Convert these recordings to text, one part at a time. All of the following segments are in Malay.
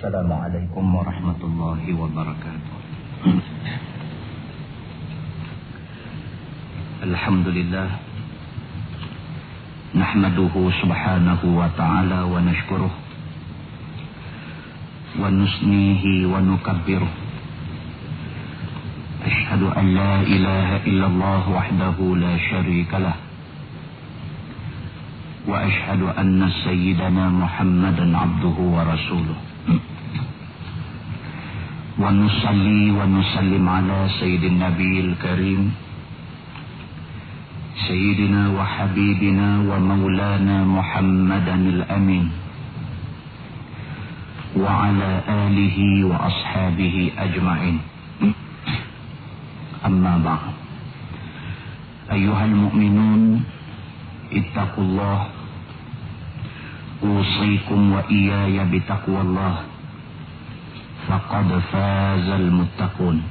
Assalamualaikum warahmatullahi wabarakatuh. Alhamdulillah, nahmaduhu subhanahu wa ta'ala wa nashkuruh wa nusnihi wa nukabbiruh. Ashhadu an la ilaha illallah wahdahu la syarika lah, wa ashhadu anna sayyidana Muhammadan abduhu wa rasuluh. Wa nusalli wa nusallim ala sayyidin nabiyil karim, sayyidina wa habibina wa maulana Muhammadanil amin, wa ala alihi wa ashabihi ajma'in. Amma ba'd. Ayyuhal mu'minun, ittaqullah, usikum wa iyaya bitaqwallah, faqad fazal muttaqun.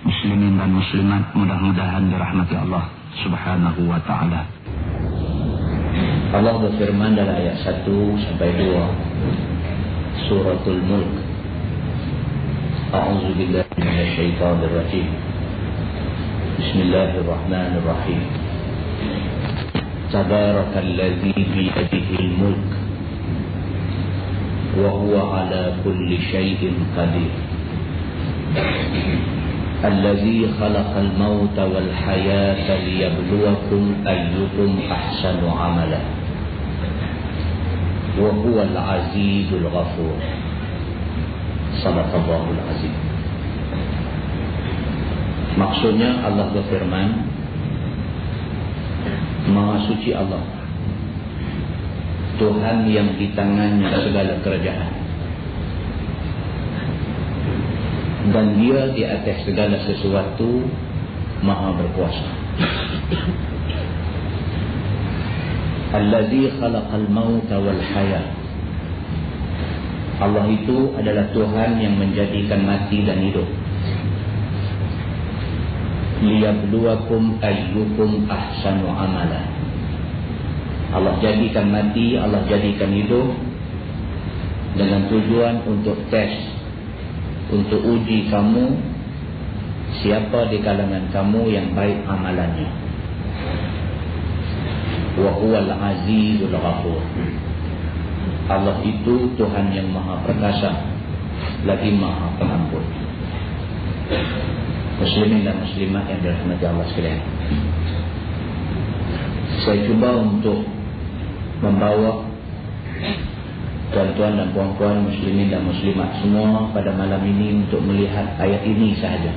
Muslimin dan muslimat, mudah-mudahan dirahmati Allah subhanahu wa ta'ala. Allah berfirman dalam ayat 1 sampai 2 Suratul Mulk. A'udzu billahi minasyaitonir rajim. Bismillahirrahmanirrahim. Tabarakalladzi biyadihil mulk wa huwa ala kulli syai'in qadir. Alladzi khalaqal mauta wal hayata liyabluwakum ayyukum ahsanu amala. Wa huwal azizul ghafur. Sadaqallahul azim. Maksudnya Allah berfirman, Maha suci Allah, Tuhan yang di tangannya segala kerajaan, dan Dia di atas segala sesuatu Maha berkuasa. Allazi khalaqal mauta wal hayat. Allah itu adalah Tuhan yang menjadikan mati dan hidup. Liyabluwakum ayyukum ahsanu amala. Allah jadikan mati, Allah jadikan hidup dengan tujuan untuk tes, untuk uji kamu, siapa di kalangan kamu yang baik amalannya. Wa huwal azizul ghafur. Allah itu Tuhan yang maha perkasa, lagi maha pengampun. Muslimin dan muslimat yang dirahmati Allah sekalian, saya cuba untuk membawa tuan-tuan dan puan-puan muslimin dan muslimat semua pada malam ini untuk melihat ayat ini sahaja.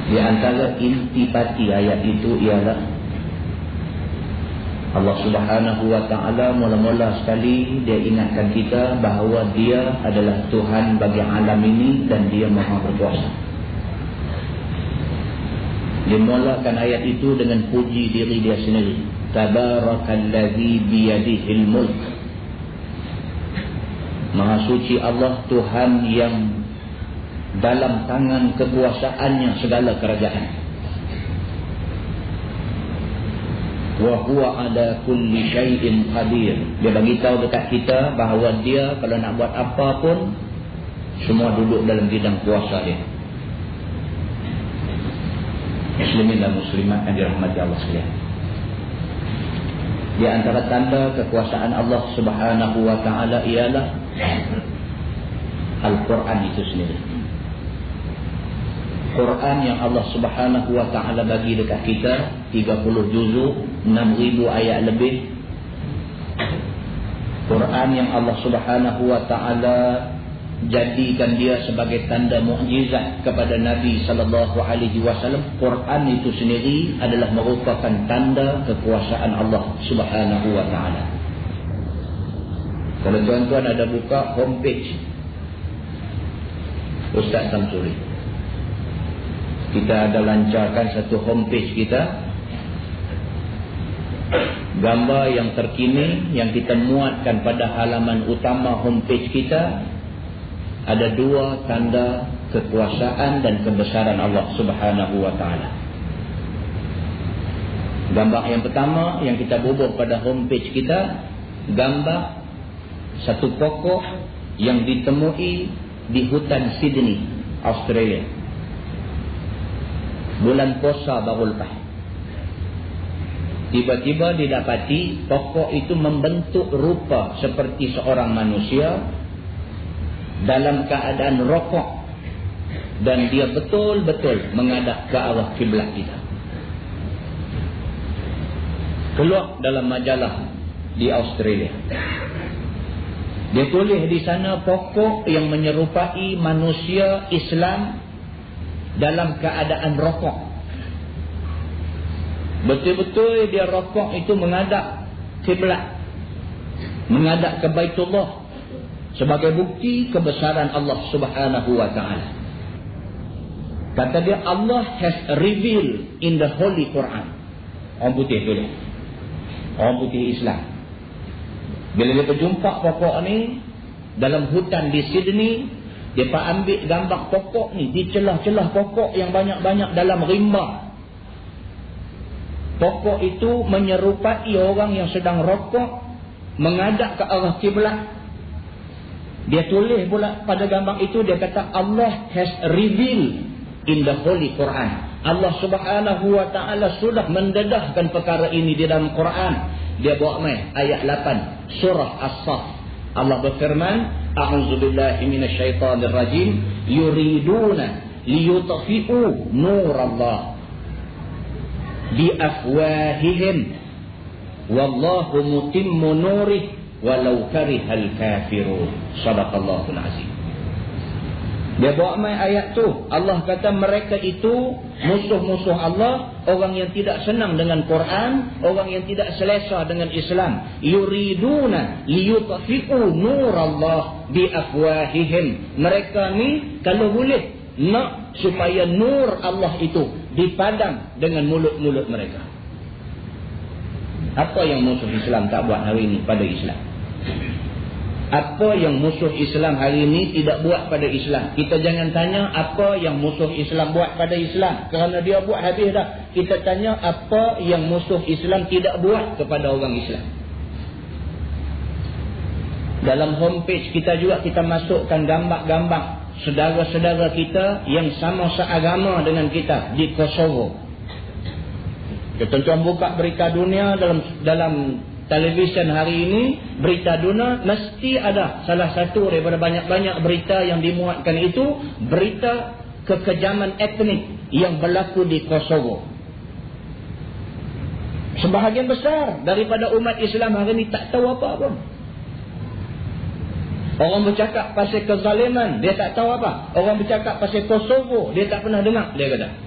Di antara intipati ayat itu ialah Allah subhanahu wa ta'ala mula-mula sekali Dia ingatkan kita bahawa Dia adalah Tuhan bagi alam ini dan Dia maha berkuasa. Dia mulakan ayat itu dengan puji diri Dia sendiri. Tabarakalladzi biyadihil mulk. Maha suci Allah, Tuhan yang dalam tangan kekuasaannya segala kerajaan. Wa huwa ala kulli syai'in qadir. Dia bagi tahu dekat kita bahawa Dia kalau nak buat apa pun semua duduk dalam bidang kuasa Dia. Muslimin dan muslimat yang dirahmati Allah sekalian, di antara tanda kekuasaan Allah subhanahu wa ta'ala ialah Al-Quran itu sendiri. Quran yang Allah subhanahu wa ta'ala bagi dekat kita 30 juzuk, 6,000 ayat lebih. Quran yang Allah subhanahu wa ta'ala jadikan dia sebagai tanda mukjizat kepada Nabi sallallahu alaihi wasallam. Quran itu sendiri adalah merupakan tanda kekuasaan Allah subhanahu wa ta'ala. Kalau tuan-tuan ada buka homepage Ustaz Samsuri, kita ada lancarkan satu homepage kita, gambar yang terkini yang kita muatkan pada halaman utama homepage kita. Ada dua tanda kekuasaan dan kebesaran Allah subhanahu wa ta'ala. Gambar yang pertama yang kita bubuh pada homepage kita, gambar Satu pokok yang ditemui di hutan Sydney, Australia. Bulan puasa baru lepas. Tiba-tiba didapati pokok itu membentuk rupa seperti seorang manusia dalam keadaan rokok. Dan dia betul-betul menghadap ke arah kiblat kita. Keluar dalam majalah di Australia. Dia tulis di sana pokok yang menyerupai manusia Islam dalam keadaan rokok. Betul-betul dia rokok itu menghadap kiblat, menghadap ke Baitullah sebagai bukti kebesaran Allah Subhanahu wa taala. Kata dia, Allah has revealed in the Holy Quran. Orang putih tulis. Orang putih Islam. Bila dia berjumpa pokok ni dalam hutan di Sydney, dia ambil gambar pokok ni di celah-celah pokok yang banyak-banyak dalam rimba. Pokok itu menyerupai orang yang sedang rokok menghadap ke arah kiblat. Dia tulis pula pada gambar itu, dia kata Allah has revealed in the Holy Quran. Allah Subhanahu wa taala sudah mendedahkan perkara ini di dalam Quran. Dia bawa mai ayat 8 surah As-Saff. Allah berfirman, a'udzubillahi minasyaitonir rajim, yuriduna liyutfi'u nurallah bi afwahihim wallahu mutimmu nurih walau karihal kafirun. Shadaqallahul azim. Dia bawa mai ayat tu. Allah kata mereka itu musuh-musuh Allah, orang yang tidak senang dengan Quran, orang yang tidak selesa dengan Islam. Yuriduna liyutfi'u nurallah bi afwahihim. Mereka ni kalau boleh nak supaya nur Allah itu dipadam dengan mulut-mulut mereka. Apa yang musuh Islam tak buat hari ini pada Islam? Apa yang musuh Islam hari ini tidak buat pada Islam? Kita jangan tanya apa yang musuh Islam buat pada Islam, kerana dia buat habis dah. Kita tanya apa yang musuh Islam tidak buat kepada orang Islam. Dalam homepage kita juga kita masukkan gambar-gambar saudara-saudara kita yang sama seagama dengan kita di Kosovo. Tuan-tuan buka berita dunia dalam televisyen hari ini, berita dunia mesti ada salah satu daripada banyak-banyak berita yang dimuatkan itu berita kekejaman etnik yang berlaku di Kosovo. Sebahagian besar daripada umat Islam hari ini tak tahu apa-apa. Orang bercakap pasal kezaliman, dia tak tahu apa. Orang bercakap pasal Kosovo, dia tak pernah dengar, dia kata.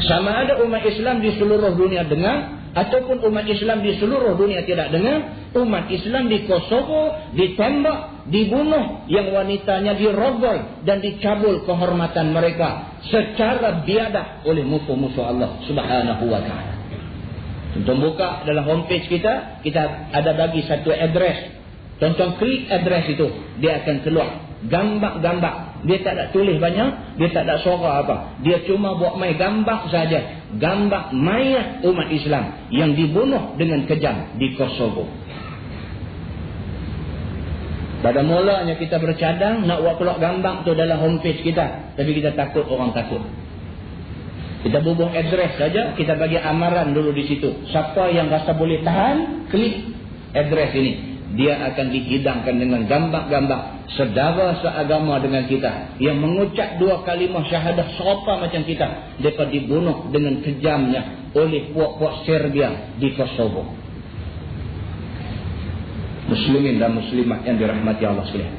Sama ada umat Islam di seluruh dunia dengar, ataupun umat Islam di seluruh dunia tidak dengar. Umat Islam di Kosovo ditembak, dibunuh, yang wanitanya dirogol dan dicabul kehormatan mereka secara biadab oleh musuh-musuh Allah Subhanahu wa taala. Tonton buka dalam homepage kita ada bagi satu address. Tonton klik address itu, dia akan keluar gambar-gambar. Dia tak ada tulis banyak, dia tak ada suara apa. Dia cuma buat main gambar saja. Gambar mayat umat Islam yang dibunuh dengan kejam di Kosovo. Pada mulanya kita bercadang nak buat keluar gambar tu dalam homepage kita, tapi kita takut orang takut. Kita bubuh address saja, kita bagi amaran dulu di situ. Siapa yang rasa boleh tahan, klik address ini. Dia akan dihidangkan dengan gambar-gambar saudara seagama dengan kita yang mengucap dua kalimah syahadah serupa macam kita. Mereka dibunuh dengan kejamnya oleh puak-puak Serbia di Kosovo. Muslimin dan muslimat yang dirahmati Allah sekalian.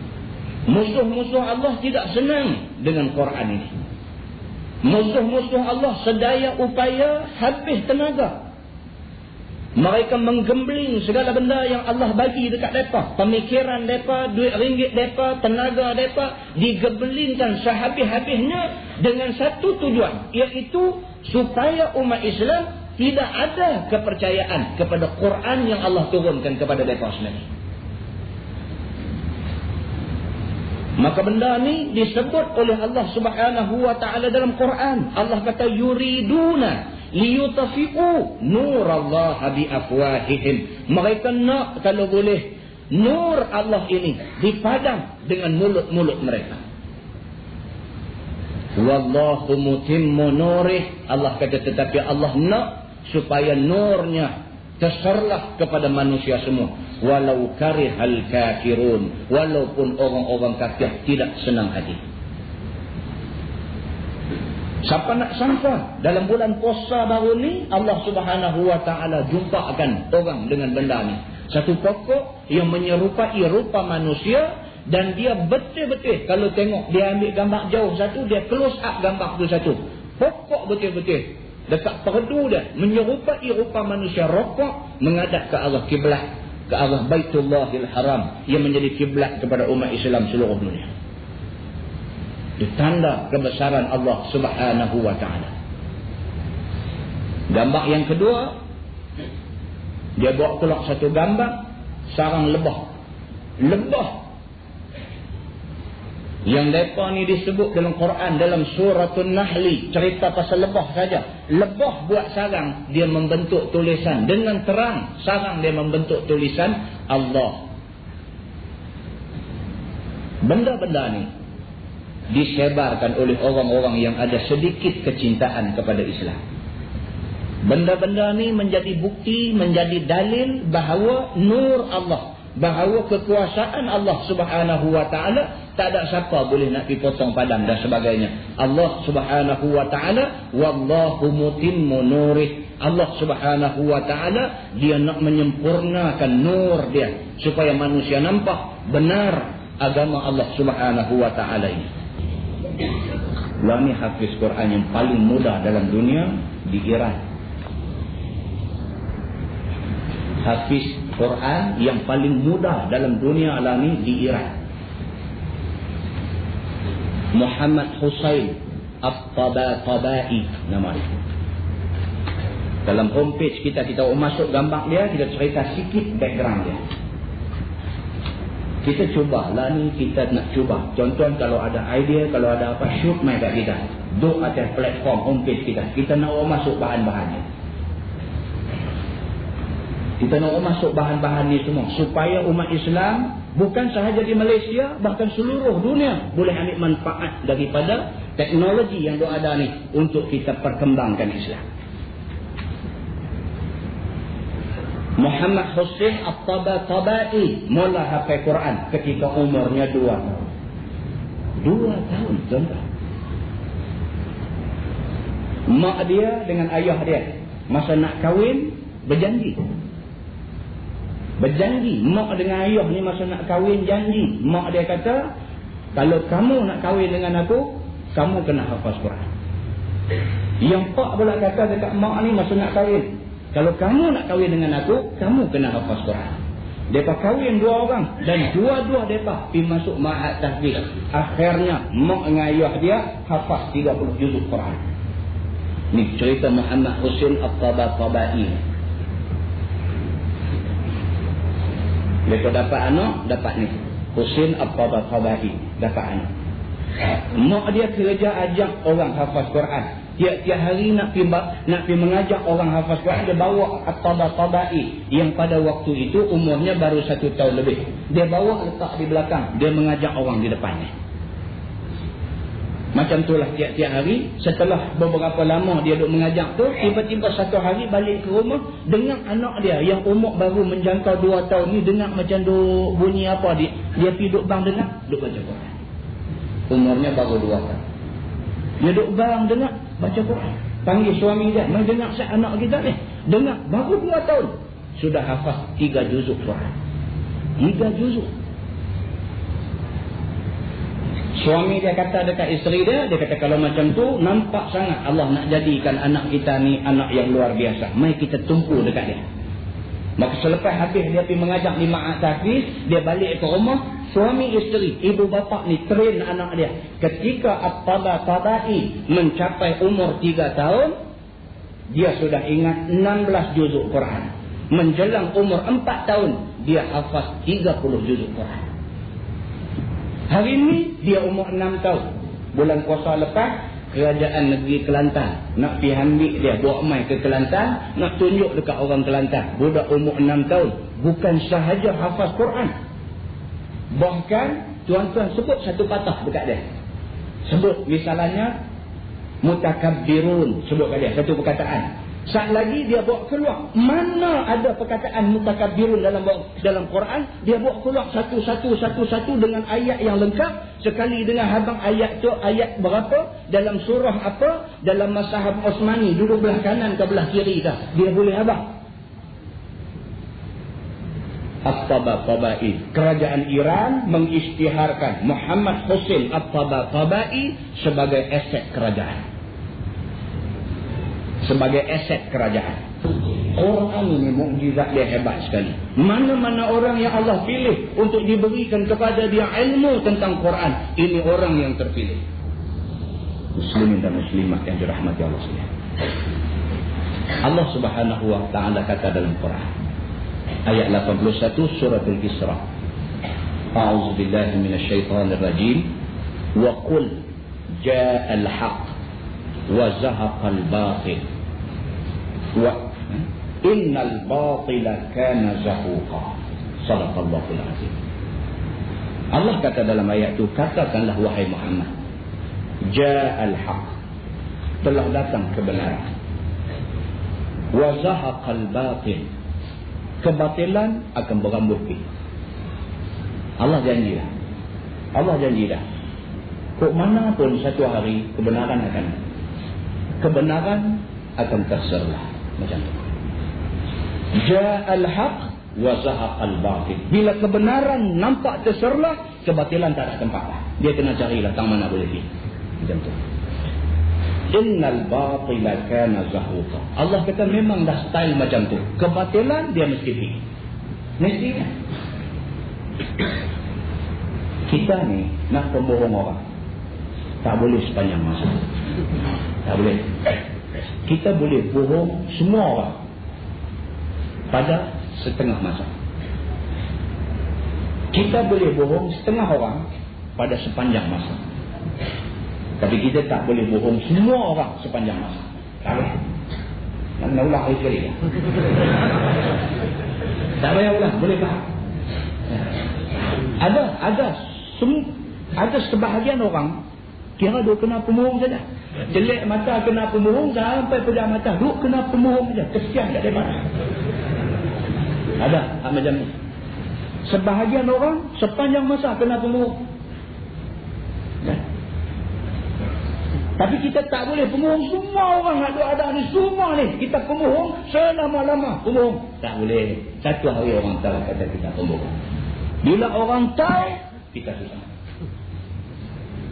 Musuh-musuh Allah tidak senang dengan Quran ini. Musuh-musuh Allah sedaya upaya, habis tenaga. Mereka menggembling segala benda yang Allah bagi dekat mereka. Pemikiran mereka, duit ringgit mereka, tenaga mereka digebelingkan sehabis-habisnya dengan satu tujuan, iaitu supaya umat Islam tidak ada kepercayaan kepada Quran yang Allah turunkan kepada mereka sendiri. Maka benda ni disebut oleh Allah Subhanahu wa taala dalam Quran. Allah kata yuriduna liyutfi'u nurallahi bi afwahihim. Mereka nak kalau boleh nur Allah ini dipadam dengan mulut-mulut mereka. Wallahu mutimmu nurih. Allah kata, tetapi Allah nak supaya nurnya terserlah kepada manusia semua. Walau karihal kafirun. Walaupun orang-orang kafir tidak senang hati. Siapa nak sangka dalam bulan puasa baru ni Allah Subhanahu wa taala jumpakan orang dengan benda ni. Satu pokok yang menyerupai rupa manusia, dan dia betul-betul kalau tengok dia ambil gambar jauh satu, dia close up gambar tu satu. Pokok betul-betul dekat perdu dia menyerupai rupa manusia, rokok menghadap ke arah kiblat, ke arah Baitullahil Haram yang menjadi kiblat kepada umat Islam seluruh dunia. Ditanda kebesaran Allah Subhanahu wa taala. Gambar yang kedua, dia bawa keluar satu gambar sarang lebah. Lebah yang mereka ni disebut dalam Quran, dalam suratul Nahli, cerita pasal lebah saja. Lebah buat sarang, dia membentuk tulisan dengan terang. Sarang dia membentuk tulisan Allah. Benda-benda ni disebarkan oleh orang-orang yang ada sedikit kecintaan kepada Islam. Benda-benda ni menjadi bukti, menjadi dalil bahawa nur Allah, bahawa kekuasaan Allah Subhanahu wa taala tak ada siapa boleh nak dipotong padam dan sebagainya. Allah Subhanahu wa taala, wallahu mutimmu nurih. Allah Subhanahu wa taala dia nak menyempurnakan nur dia supaya manusia nampak benar agama Allah Subhanahu wa taala ini. Lah ni hafiz Quran yang paling mudah dalam dunia di Iran. Hafiz Quran yang paling mudah dalam dunia lah ni di Iran. Muhammad Husain At-Tabatabai nama dia. Dalam homepage kita masuk gambar dia, kita cerita sikit background dia. Kita cubalah ni, kita nak cuba. Contoh kalau ada idea, kalau ada apa, shoot mai kat kita. Duk atas platform homepage kita. Kita nak masuk bahan-bahannya. Kita nak masuk bahan-bahan ni semua supaya umat Islam bukan sahaja di Malaysia, bahkan seluruh dunia boleh ambil manfaat daripada teknologi yang ada ni untuk kita perkembangkan Islam. Muhammad Husain At-Tabatabai mula hafal Quran ketika umurnya 2 tahun. 2 tahun, tuan-tuan. Mak dia dengan ayah dia masa nak kahwin berjanji. Mak dengan ayah ni masa nak kahwin janji. Mak dia kata, kalau kamu nak kahwin dengan aku, kamu kena hafaz Quran. Yang pak pula kata dekat mak ni masa nak kahwin, kalau kamu nak kahwin dengan aku, kamu kena hafaz Quran. Mereka kahwin 2 orang dan dua-dua mereka pergi masuk ma'had tahfiz. Akhirnya mak dengan ayah dia hafaz 30 juzuk Quran. Ni cerita Muhammad Husain At-Tabatabai. Mereka dapat anak, dapat ni. Husain At-Tabatabai dapat anak. Mak dia kerja ajak orang hafaz Quran. Tiap-tiap hari nak pergi mengajak orang hafaz Quran, dia bawa At-Tabatabai yang pada waktu itu umurnya baru 1 tahun lebih. Dia bawa letak di belakang, dia mengajak orang di depannya. Macam itulah tiap-tiap hari. Setelah beberapa lama dia duduk mengajak tu, tiba-tiba satu hari balik ke rumah, dengar anak dia yang umur baru menjangkau 2 tahun ni dengar macam bunyi apa. Dia pergi duduk bang dengar, duduk baca Quran. Umurnya baru 2 tahun. Dia duduk bang dengar, baca Quran. Panggil suami dia, mai dengar sat anak kita ni. Dengar, baru 2 tahun. Sudah hafaz 3 juzuk Quran. 3 juzuk. Suami dia kata dekat isteri dia kata kalau macam tu nampak sangat Allah nak jadikan anak kita ni anak yang luar biasa. Mai kita tumpu dekat dia. Maka selepas habis dia pergi mengajak di ma'had tahfiz, dia balik ke rumah, suami isteri, ibu bapa ni train anak dia. Ketika At-Tabatabai mencapai umur 3 tahun, dia sudah ingat 16 juzuk Quran. Menjelang umur 4 tahun, dia hafaz 30 juzuk Quran. Hari ini dia umur 6 tahun. Bulan puasa lepas, kerajaan negeri Kelantan nak pergi ambil dia, bawa mai ke Kelantan, nak tunjuk dekat orang Kelantan. Budak umur 6 tahun bukan sahaja hafaz Quran. Bahkan tuan-tuan sebut satu patah dekat dia. Sebut misalnya mutakabbirun, sebut kat dia satu perkataan. Saat lagi dia bawa keluar mana ada perkataan mutakabbirun dalam Quran, dia bawa keluar satu-satu dengan ayat yang lengkap. Sekali dengan abang ayat tu ayat berapa, dalam surah apa, dalam mazhab Osmani duduk belah kanan ke belah kiri kah, dia boleh abang. At-Tabatabai, kerajaan Iran mengisytiharkan Muhammad Hussein At-Tabatabai sebagai aset kerajaan. Sebagai aset kerajaan. Quran ini mukjizat dia hebat sekali. Mana-mana orang yang Allah pilih untuk diberikan kepada dia ilmu tentang Quran, ini orang yang terpilih. Muslimin dan muslimat yang dirahmati Allah sekalian. Allah Subhanahu wa taala kata dalam Quran ayat 81 surah Al-Isra, A'udzu billahi minasyaitonir rajim, wa qul ja'al haqq wa zahaqal batil wa innal batila kana zahuqa. Shadaqallahul azim. Allah kata dalam ayat itu, katakanlah wahai Muhammad, ja'al haqq, telah datang kebenaran, wa zahaqal batil, kebatilan akan berambut putih. Allah janji dah. Kok mana pun satu hari kebenaran akan terserlah. Macam tu. Ja'al haq wa zahaqal batil. Bila kebenaran nampak terserlah, kebatilan tak ada tempat lah. Dia kena carilah tang mana boleh pergi. Macam tu. Innal batila kana zahuqa. Allah kata memang dah style macam tu. Kebatilan dia mesti pergi. Mesti kan? Kita ni nak pembohong orang, tak boleh sepanjang masa. Tak boleh. Kita boleh bohong semua orang pada setengah masa. Kita boleh bohong setengah orang pada sepanjang masa. Tapi kita tak boleh bohong semua orang sepanjang masa. Tak boleh. Nak ulang lagi sekali. Tak payah ulang, boleh faham. Ada sebahagian orang kira dia kena pembohong saja. Jelek mata kena pembohong, sampai pejam mata duk kena pembohong saja. Kesian kat dia mana. Ada macam ni. Sebahagian orang sepanjang masa kena pembohong. Kan? Tapi kita tak boleh pembohong semua orang ada ni, semua ni kita pembohong selama-lama pembohong. Tak boleh. Satu hari orang tahu kata kita pembohong. Bila orang tahu, kita susah.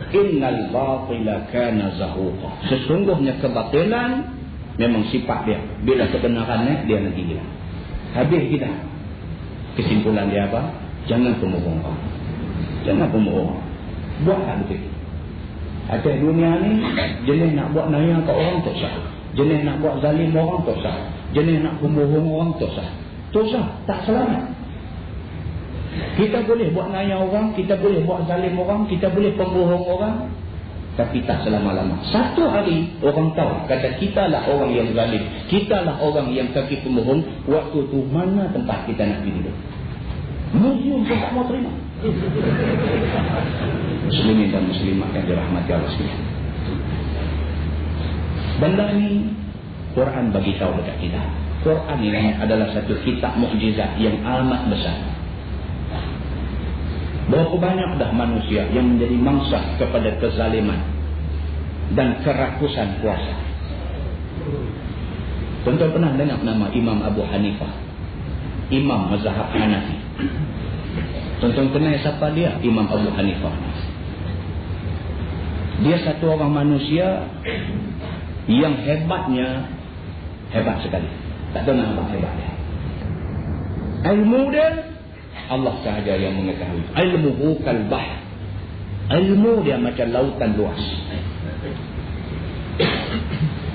Innal batila kana zahuqa. Sesungguhnya kebatilan memang sifat dia. Bila kebenarannya dia nanti hilang. Habis kita. Kesimpulan dia apa? Jangan pembohong orang. Jangan pembohong. Buatlah begitu. Atas dunia ni, jenis nak buat naya kat orang tak sah. Jenis nak buat zalim orang tak sah. Jenis nak pembohong orang tak sah. Tak sah, tak selamat. Kita boleh buat naya orang, kita boleh buat zalim orang, kita boleh pembohong orang, tapi tak selama-lama. Satu hari orang tahu kata kita lah orang yang zalim, kita lah orang yang kaki pembohong. Waktu tu mana tempat kita nak pergi duduk? Museum pun tak mau terima. Muslimin dan muslimat yang dirahmati Allah sekalian. Benda ni Quran bagi tahu dekat kita. Quran ini adalah satu kitab mukjizat yang amat besar. Berapa banyak dah manusia yang menjadi mangsa kepada kezaliman dan kerakusan kuasa. Tuan-tuan pernah dengar nama Imam Abu Hanifah, Imam mazhab Hanafi. Tuan-tuan kenal siapa dia? Imam Abu Hanifah. Dia satu orang manusia yang hebatnya hebat sekali. Tak tahu nama hebat dia. Ilmu dia Allah sahaja yang mengetahui. Ilmuhu kal bahr. Ilmu dia macam lautan luas.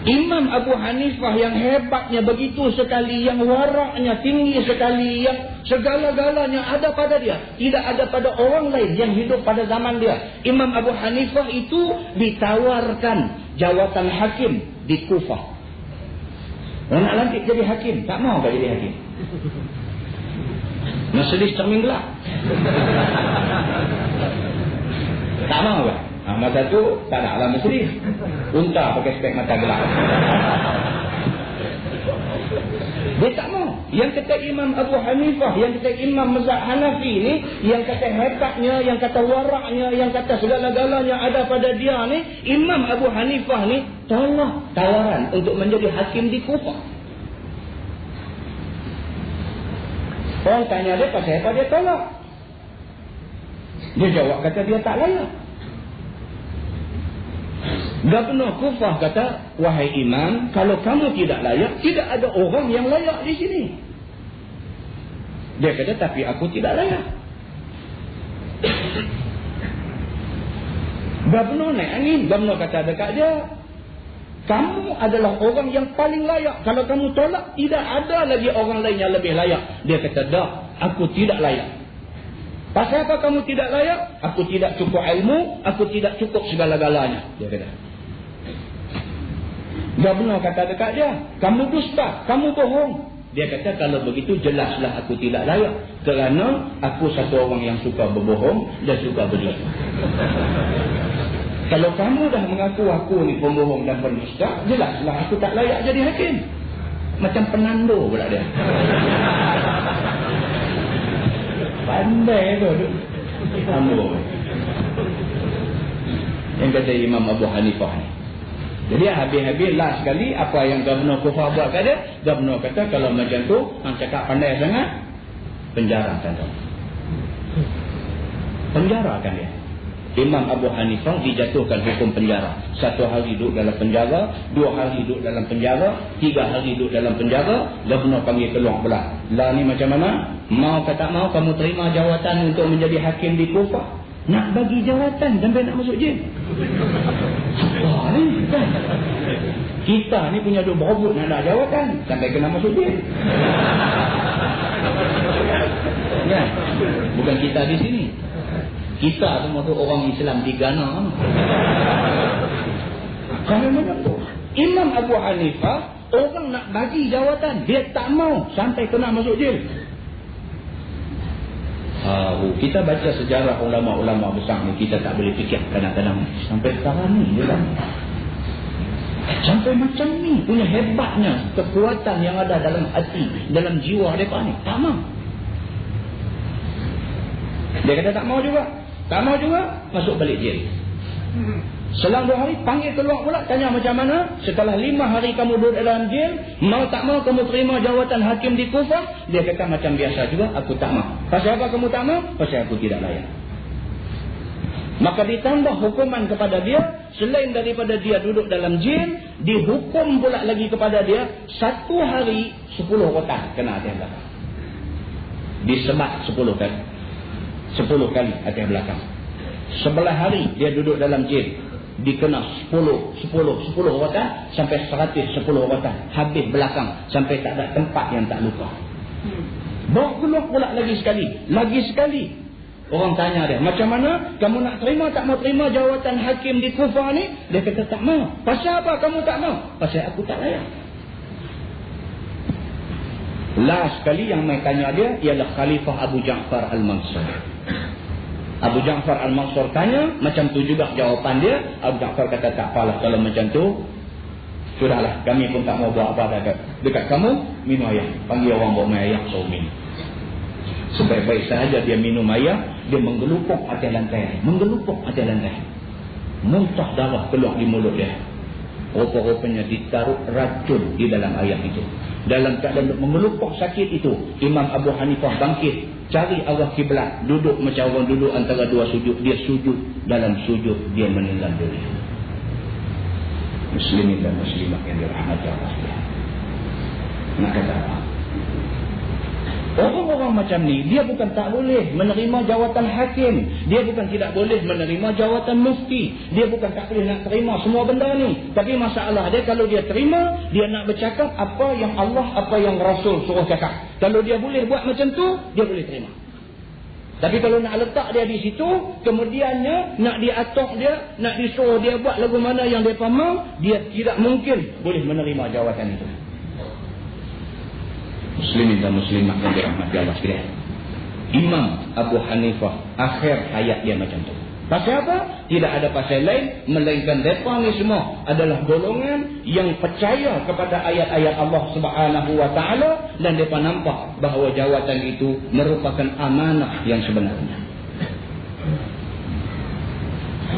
Imam Abu Hanifah yang hebatnya begitu sekali, yang waraknya tinggi sekali, yang segala-galanya ada pada dia, tidak ada pada orang lain yang hidup pada zaman dia. Imam Abu Hanifah itu ditawarkan jawatan hakim di Kufah. Orang nak lantik jadi hakim, tak mau tak jadi hakim. Mercedes cermin gelap. Tak mau kan? Masa tu tak nak lah Mercedes. Unta pakai spek mata gelap. Dia tak mau. Yang kata Imam Abu Hanifah, yang kata Imam mazhab Hanafi ni, yang kata hebatnya, yang kata waraknya, yang kata segala-galanya ada pada dia ni, Imam Abu Hanifah ni tolak tawaran untuk menjadi hakim di Kufah. Orang tanya dia pasal apa dia tolak. Dia jawab kata dia tak layak. Gubernur Kufah kata, wahai imam, kalau kamu tidak layak, tidak ada orang yang layak di sini. Dia kata, tapi aku tidak layak. Gubernur naik angin. Gubernur kata dekat dia, kamu adalah orang yang paling layak. Kalau kamu tolak, tidak ada lagi orang lain yang lebih layak. Dia kata, dah, aku tidak layak. Pasal apa kamu tidak layak? Aku tidak cukup ilmu, aku tidak cukup segala-galanya. Dia kata. Gubernur kata dekat dia, kamu dusta, kamu bohong. Dia kata, kalau begitu jelaslah aku tidak layak. Kerana aku satu orang yang suka berbohong dan suka berdusta. Kalau kamu dah mengaku aku ni pembohong dan pendusta, jelaslah aku tak layak jadi hakim. Macam penando pula dia. Pandai tu. Penando. Yang kata Imam Abu Hanifah ni. Jadi habis-habis last sekali apa yang Gubernur Kufah buat kat dia, Gubernur kata kalau macam tu hang cakap pandai sangat, penjara tuan-tuan. Penjarakan dia. Imam Abu Hanifah dijatuhkan hukum penjara. 1 hari duduk dalam penjara, 2 hari duduk dalam penjara, 3 hari duduk dalam penjara. Gubernur panggil keluar pula. Lah ni macam mana? Mau ke tak mau kamu terima jawatan untuk menjadi hakim di Kufah? Nak bagi jawatan sampai nak masuk jil. Apa ni kan? Kita ni punya duk berebut nak ada jawatan sampai kena masuk jil. Ya, bukan kita di sini. Kita semua tu orang Islam di Ghana. Kalau macam tu, Imam Abu Hanifah orang nak bagi jawatan, dia tak mau sampai kena masuk jil. Kita baca sejarah ulama-ulama besar ni, kita tak boleh fikir kadang-kadang sampai sekarang ni dia sampai macam ni punya hebatnya kekuatan yang ada dalam hati, dalam jiwa mereka ni. Tak mau. Dia kata tak mau juga. Tak mau juga, masuk balik jil. Selang 2 hari, panggil keluar pula, tanya macam mana. Setelah 5 hari kamu duduk dalam jil, mau tak mau kamu terima jawatan hakim di Kufah? Dia kata macam biasa juga, aku tak mau. Pasal apa kamu tak mau? Pasal aku tidak layak. Maka ditambah hukuman kepada dia, selain daripada dia duduk dalam jil, dihukum pula lagi kepada dia 1 hari 10 rotan kena atas belakang. Disebat 10 kali. 10 kali atas belakang. 11 hari dia duduk dalam jil, dikena 10 rotan sampai 110 rotan. Habis belakang sampai tak ada tempat yang tak luka. Bawa keluar pula lagi sekali. Lagi sekali. Orang tanya dia, macam mana? Kamu nak terima tak mau terima jawatan hakim di Kufah ni? Dia kata tak mau. Pasal apa kamu tak mau? Pasal aku tak layak. Last sekali yang main tanya dia ialah Khalifah Abu Ja'far Al-Mansur. Abu Ja'far Al-Mansur tanya, macam tu juga jawapan dia. Abu Ja'far kata tak apalah kalau macam tu. Sudahlah, kami pun tak mau buat apa dekat kamu. Minum air. Panggil orang bawa air so minum. Sebaik-baik sahaja dia minum air, dia menggelupuk atas lantai. Menggelupuk atas lantai. Muntah darah keluar di mulut dia. Rupa-rupanya ditaruh racun di dalam air itu. Dalam keadaan mengelupuk sakit itu, Imam Abu Hanifah bangkit, cari arah kiblat, duduk macam orang duduk antara 2 sujud. Dia sujud, dalam sujud dia meninggal dunia. Muslimin dan muslimat yang dirahmati Allah sekalian. Nak kata apa? Orang-orang macam ni, dia bukan tak boleh menerima jawatan hakim. Dia bukan tidak boleh menerima jawatan mufti. Dia bukan tak boleh nak terima semua benda ni. Tapi masalah dia, kalau dia terima, dia nak bercakap apa yang Allah, apa yang Rasul suruh cakap. Kalau dia boleh buat macam tu, dia boleh terima. Tapi kalau nak letak dia di situ, kemudiannya nak diatok dia, nak disuruh dia buat lagu mana yang dia mau, dia tidak mungkin boleh menerima jawatan itu. Muslimin dan muslimat yang dirahmati Allah sekalian. Imam Abu Hanifah, akhir hayat dia macam tu. Pasal apa? Tidak ada pasal lain melainkan mereka ni semua adalah golongan yang percaya kepada ayat-ayat Allah Subhanahu wa taala, dan mereka nampak bahawa jawatan itu merupakan amanah yang sebenarnya.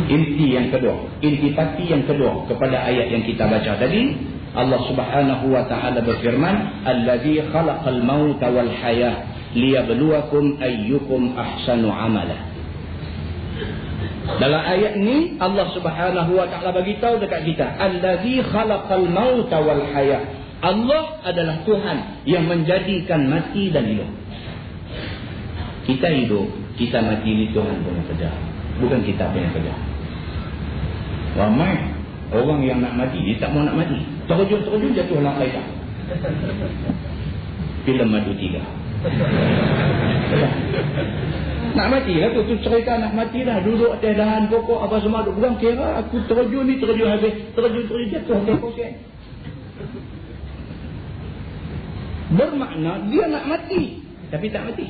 Intipati yang kedua kepada ayat yang kita baca tadi, Allah Subhanahu wa taala berfirman, "Allazi khalaqal mauta wal hayah liyabluwakum ayyukum ahsanu amala." Dalam ayat ni Allah Subhanahu wa taala bagi tahu dekat kita, Allazi khalaqal mauta wal hayah. Allah adalah Tuhan yang menjadikan mati dan hidup. Kita hidup, kita mati, ni Tuhan punya kerja, bukan kita punya kerja. Ramai orang yang nak mati, dia tak mau nak mati. Terjun jatuh dalam air. Filem Madu 3. Nak mati lah tu cerita nak mati dah, duduk atas dahan pokok apa semua, duduk bukan kira aku terjun habis, terjun jatuh atas pokok. Bermakna dia nak mati tapi tak mati.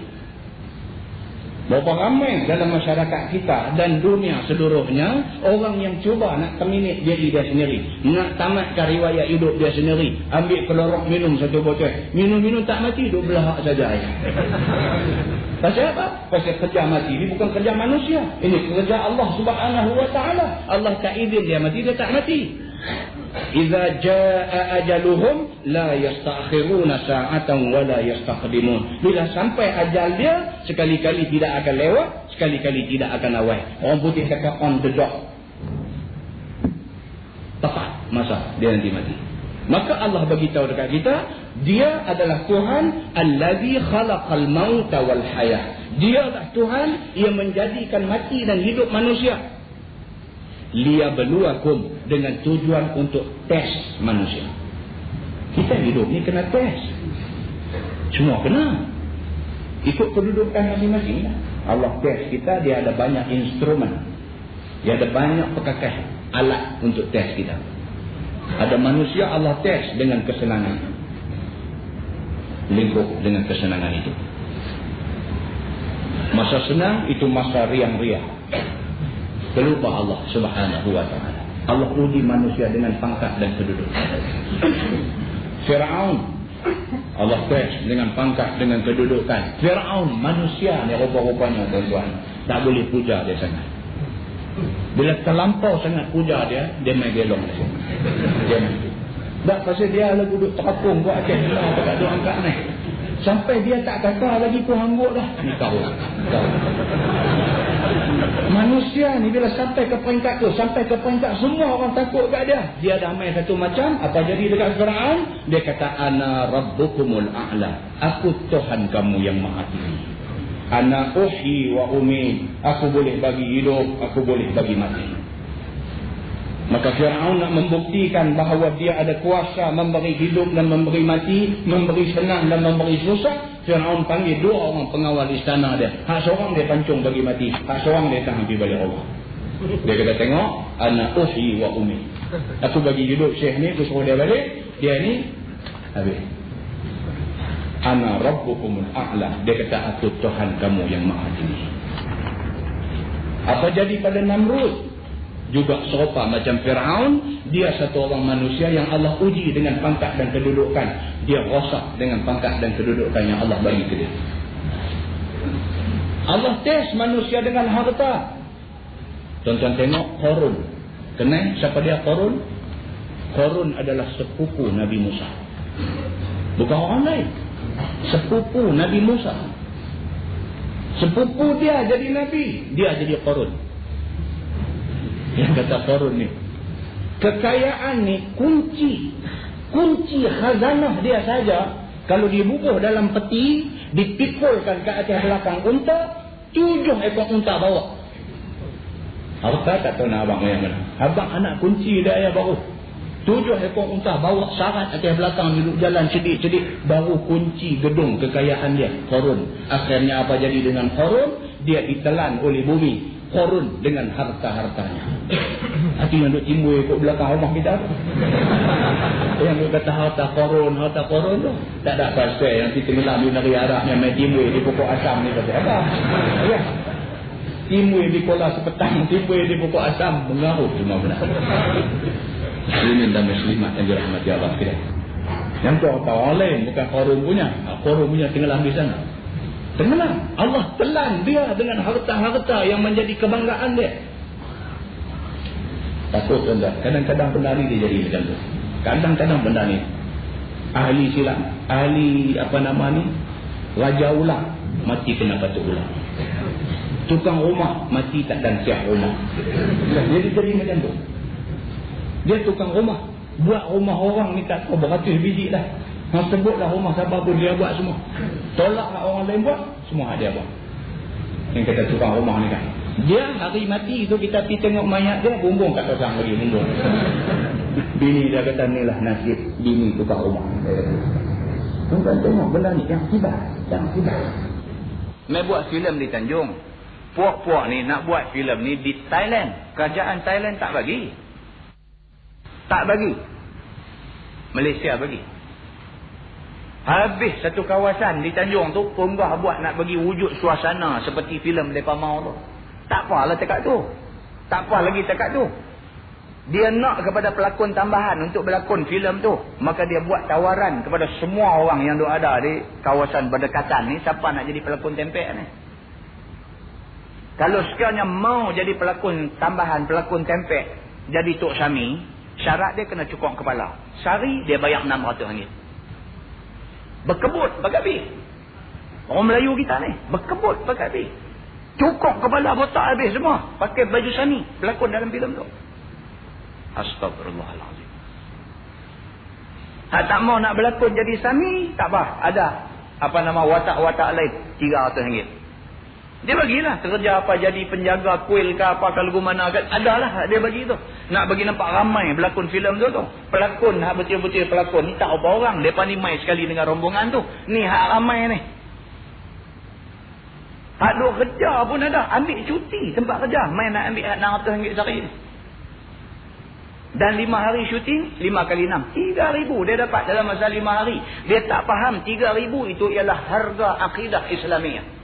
Berapa ramai dalam masyarakat kita dan dunia seluruhnya orang yang cuba nak terminit diri dia sendiri, nak tamatkan riwayat hidup dia sendiri, ambil kelorok minum satu botol, minum tak mati, duduk belahak saja air. Pasal apa? Pasal kerja mati ini bukan kerja manusia, ini kerja Allah Subhanahu wa taala. Allah tak izin dia mati, dia tak mati. Idza jaa ajaluhum la yastakhiruna sa'atan wa la yastaqdimun. Bila sampai ajal dia, sekali-kali tidak akan lewat, sekali-kali tidak akan awal. Orang putih cakap on the dot, tepat masa dia nanti mati. Maka Allah bagi tahu dekat kita, dia adalah Tuhan allazi khalaqal mauta wal hayah. Dia adalah Tuhan yang menjadikan mati dan hidup manusia. Liyabluwakum, dengan tujuan untuk tes manusia. Kita hidup ni kena tes. Semua kena. Ikut kedudukan masing-masing. Allah tes kita, dia ada banyak instrumen. Dia ada banyak pekakas alat untuk tes kita. Ada manusia Allah tes dengan kesenangan. Lingkup dengan kesenangan itu. Masa senang itu masa riang-riang. Terlupa Allah Subhanahu wa ta'ala. Allah uji manusia dengan pangkat dan kedudukan. Fir'aun Allah tes dengan pangkat, dengan kedudukan. Fir'aun manusia ni rupa-rupanya tuan-tuan, tak boleh puja dia sangat. Bila terlampau sangat puja dia main gelong dia main tu. Tak, pasal dia lah duduk terapung buat atas tak ada angkat ni. Sampai dia tak kata lagi pun hangguk dah. Ni tahu. Manusia ni bila sampai ke peringkat tu, sampai ke peringkat semua orang takut kat dia. Dia dah main satu macam, apa jadi dekat Fir'aun? Dia kata, ana rabbukumul a'la. Aku Tuhan kamu yang maha tinggi. Ana uhyi wa umid. Aku boleh bagi hidup, aku boleh bagi mati. Maka Fir'aun nak membuktikan bahawa dia ada kuasa memberi hidup dan memberi mati, memberi senang dan memberi susah. Fir'aun panggil dua orang pengawal istana dia. Hak seorang dia pancung bagi mati, hak seorang dia tahan pergi balik Allah. Dia kata, tengok, ana uhyi wa umid. Aku bagi hidup Syekh ni, aku suruh dia balik, dia ni habis. Ana rabbukumul a'la. Dia kata, aku Tuhan kamu yang maha tinggi. Apa jadi pada Namrud? Juga serupa macam Fir'aun, dia satu orang manusia yang Allah uji dengan pangkat dan kedudukan. Dia rosak dengan pangkat dan kedudukan yang Allah bagi ke dia. Allah tes manusia dengan harta. Tuan-tuan tengok Qarun. Kenal siapa dia Qarun? Qarun adalah sepupu Nabi Musa. Bukan orang lain. Sepupu Nabi Musa. Sepupu dia jadi Nabi, dia jadi Qarun. Yang kata Qarun ni, kekayaan ni kunci khazanah dia saja. Kalau dibubuh dalam peti, dipikulkan ke atas belakang unta, 7 ekor unta bawa. Harta tak tahu nak abang yang mana. Abang anak kunci dia ayah baru. 7 ekor unta bawa sarat atas belakang, duduk jalan cedik-cedik, baru kunci gedung kekayaan dia. Qarun. Akhirnya apa jadi dengan Qarun? Dia ditelan oleh bumi. Qarun dengan harta-hartanya. Hati yang duk timbul ikut belakang rumah kita. Yang dia kata harta korun tu. Tak ada pasal yang kita tenggelam di negeri Arab yang main timbul di pokok asam ni kata. Apa? Ya. Timbul di kolam sepetang, timbul di pokok asam, mengarut semua benar. Muslimin dan muslimat yang dirahmati Allah sekalian. Yang tu orang lain bukan korun punya. Korun punya tenggelam di sana. Tenggelam. Allah telan dia dengan harta-harta yang menjadi kebanggaan dia. Takut tuan-tuan. Kadang-kadang benda ni dia jadi macam tu. Kadang-kadang benda ni ahli silam, ahli raja ulang mati kena patuk ulang. Tukang rumah mati tak dan siap rumah. Jadi macam tu. Dia tukang rumah, buat rumah orang ni tak tahu beratus biji dah. Hang sebutlah rumah siapa pun dia buat semua. Tolaklah orang lain buat, semua dia buat. Yang kata tukang rumah ni kan. Dia hari mati tu kita pergi tengok mayat dia, bumbung kat orang lagi bumbung. Bini dia kata inilah nasib bini tukang rumah. Tuan-tuan tengok benda ni yang tiba. Mai buat filem di Tanjung. Puak-puak ni nak buat filem ni di Thailand. Kerajaan Thailand tak bagi. Malaysia bagi. Habis satu kawasan di Tanjung tu Punggah buat nak bagi wujud suasana seperti filem mereka mau tu. Tak apalah cakap tu. Tak apa lagi cakap tu. Dia nak kepada pelakon tambahan untuk berlakon filem tu. Maka dia buat tawaran kepada semua orang yang ada di kawasan berdekatan ni. Siapa nak jadi pelakon tempek ni. Kalau sekiranya mau jadi pelakon tambahan, pelakon tempek, jadi Tok Syami, syarat dia kena cukup kepala. Sehari dia bayar RM600. Berkebut bergabi. Orang Melayu kita ni berkebut bergabi. Cukup kepala botak habis semua. Pakai baju Syami berlakon dalam filem tu. Astagfirullahaladzim. Hak tak mau nak berlakon jadi Syami, tak apa. Ada watak-watak lain RM300. Dia bagilah kerja apa, jadi penjaga kuil ke apa, kalau mana kan adalah dia bagi tu. Nak bagi nampak ramai berlakon filem tu. Pelakon hak betul-betul pelakon ni tak apa orang. Depa ni mai sekali dengan rombongan tu. Ni hak ramai ni. Hak duk kerja pun ada, ambil cuti tempat kerja, mai nak ambil RM600 sehari ni. Dan 5 hari syuting, 5 kali 6 3,000 dia dapat dalam masa 5 hari. Dia tak faham 3,000 itu ialah harga akidah Islamiah.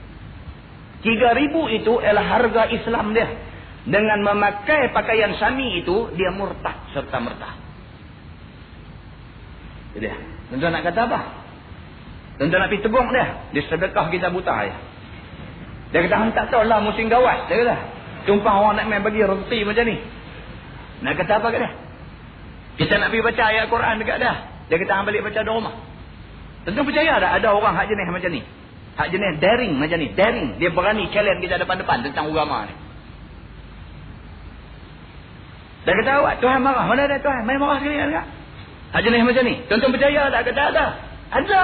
3,000 itu ialah harga Islam dia. Dengan memakai pakaian Syami itu, dia murtad serta murtad. Dia. Tuan-tuan nak kata apa? Tuan-tuan nak pergi tegung dia. Dia sedekah kita buta ya. Dia kata, tak tahu lah musim gawat. Dia kata, tumpah orang nak main bagi reti macam ni. Nak kata apa kat dia? Kita nak pergi baca ayat Quran dekat dia. Dia kata, hang balik baca di rumah. Tuan-tuan percaya tak ada orang hak jenis macam ni? Hak jenis daring macam ni. Daring. Dia berani challenge kita depan-depan tentang agama ni. Dia kata, awak Tuhan marah. Mana ada Tuhan? Main marah sekali kan? Hak jenis macam ni. Tuan-tuan percaya tak? Kata ada. Ada.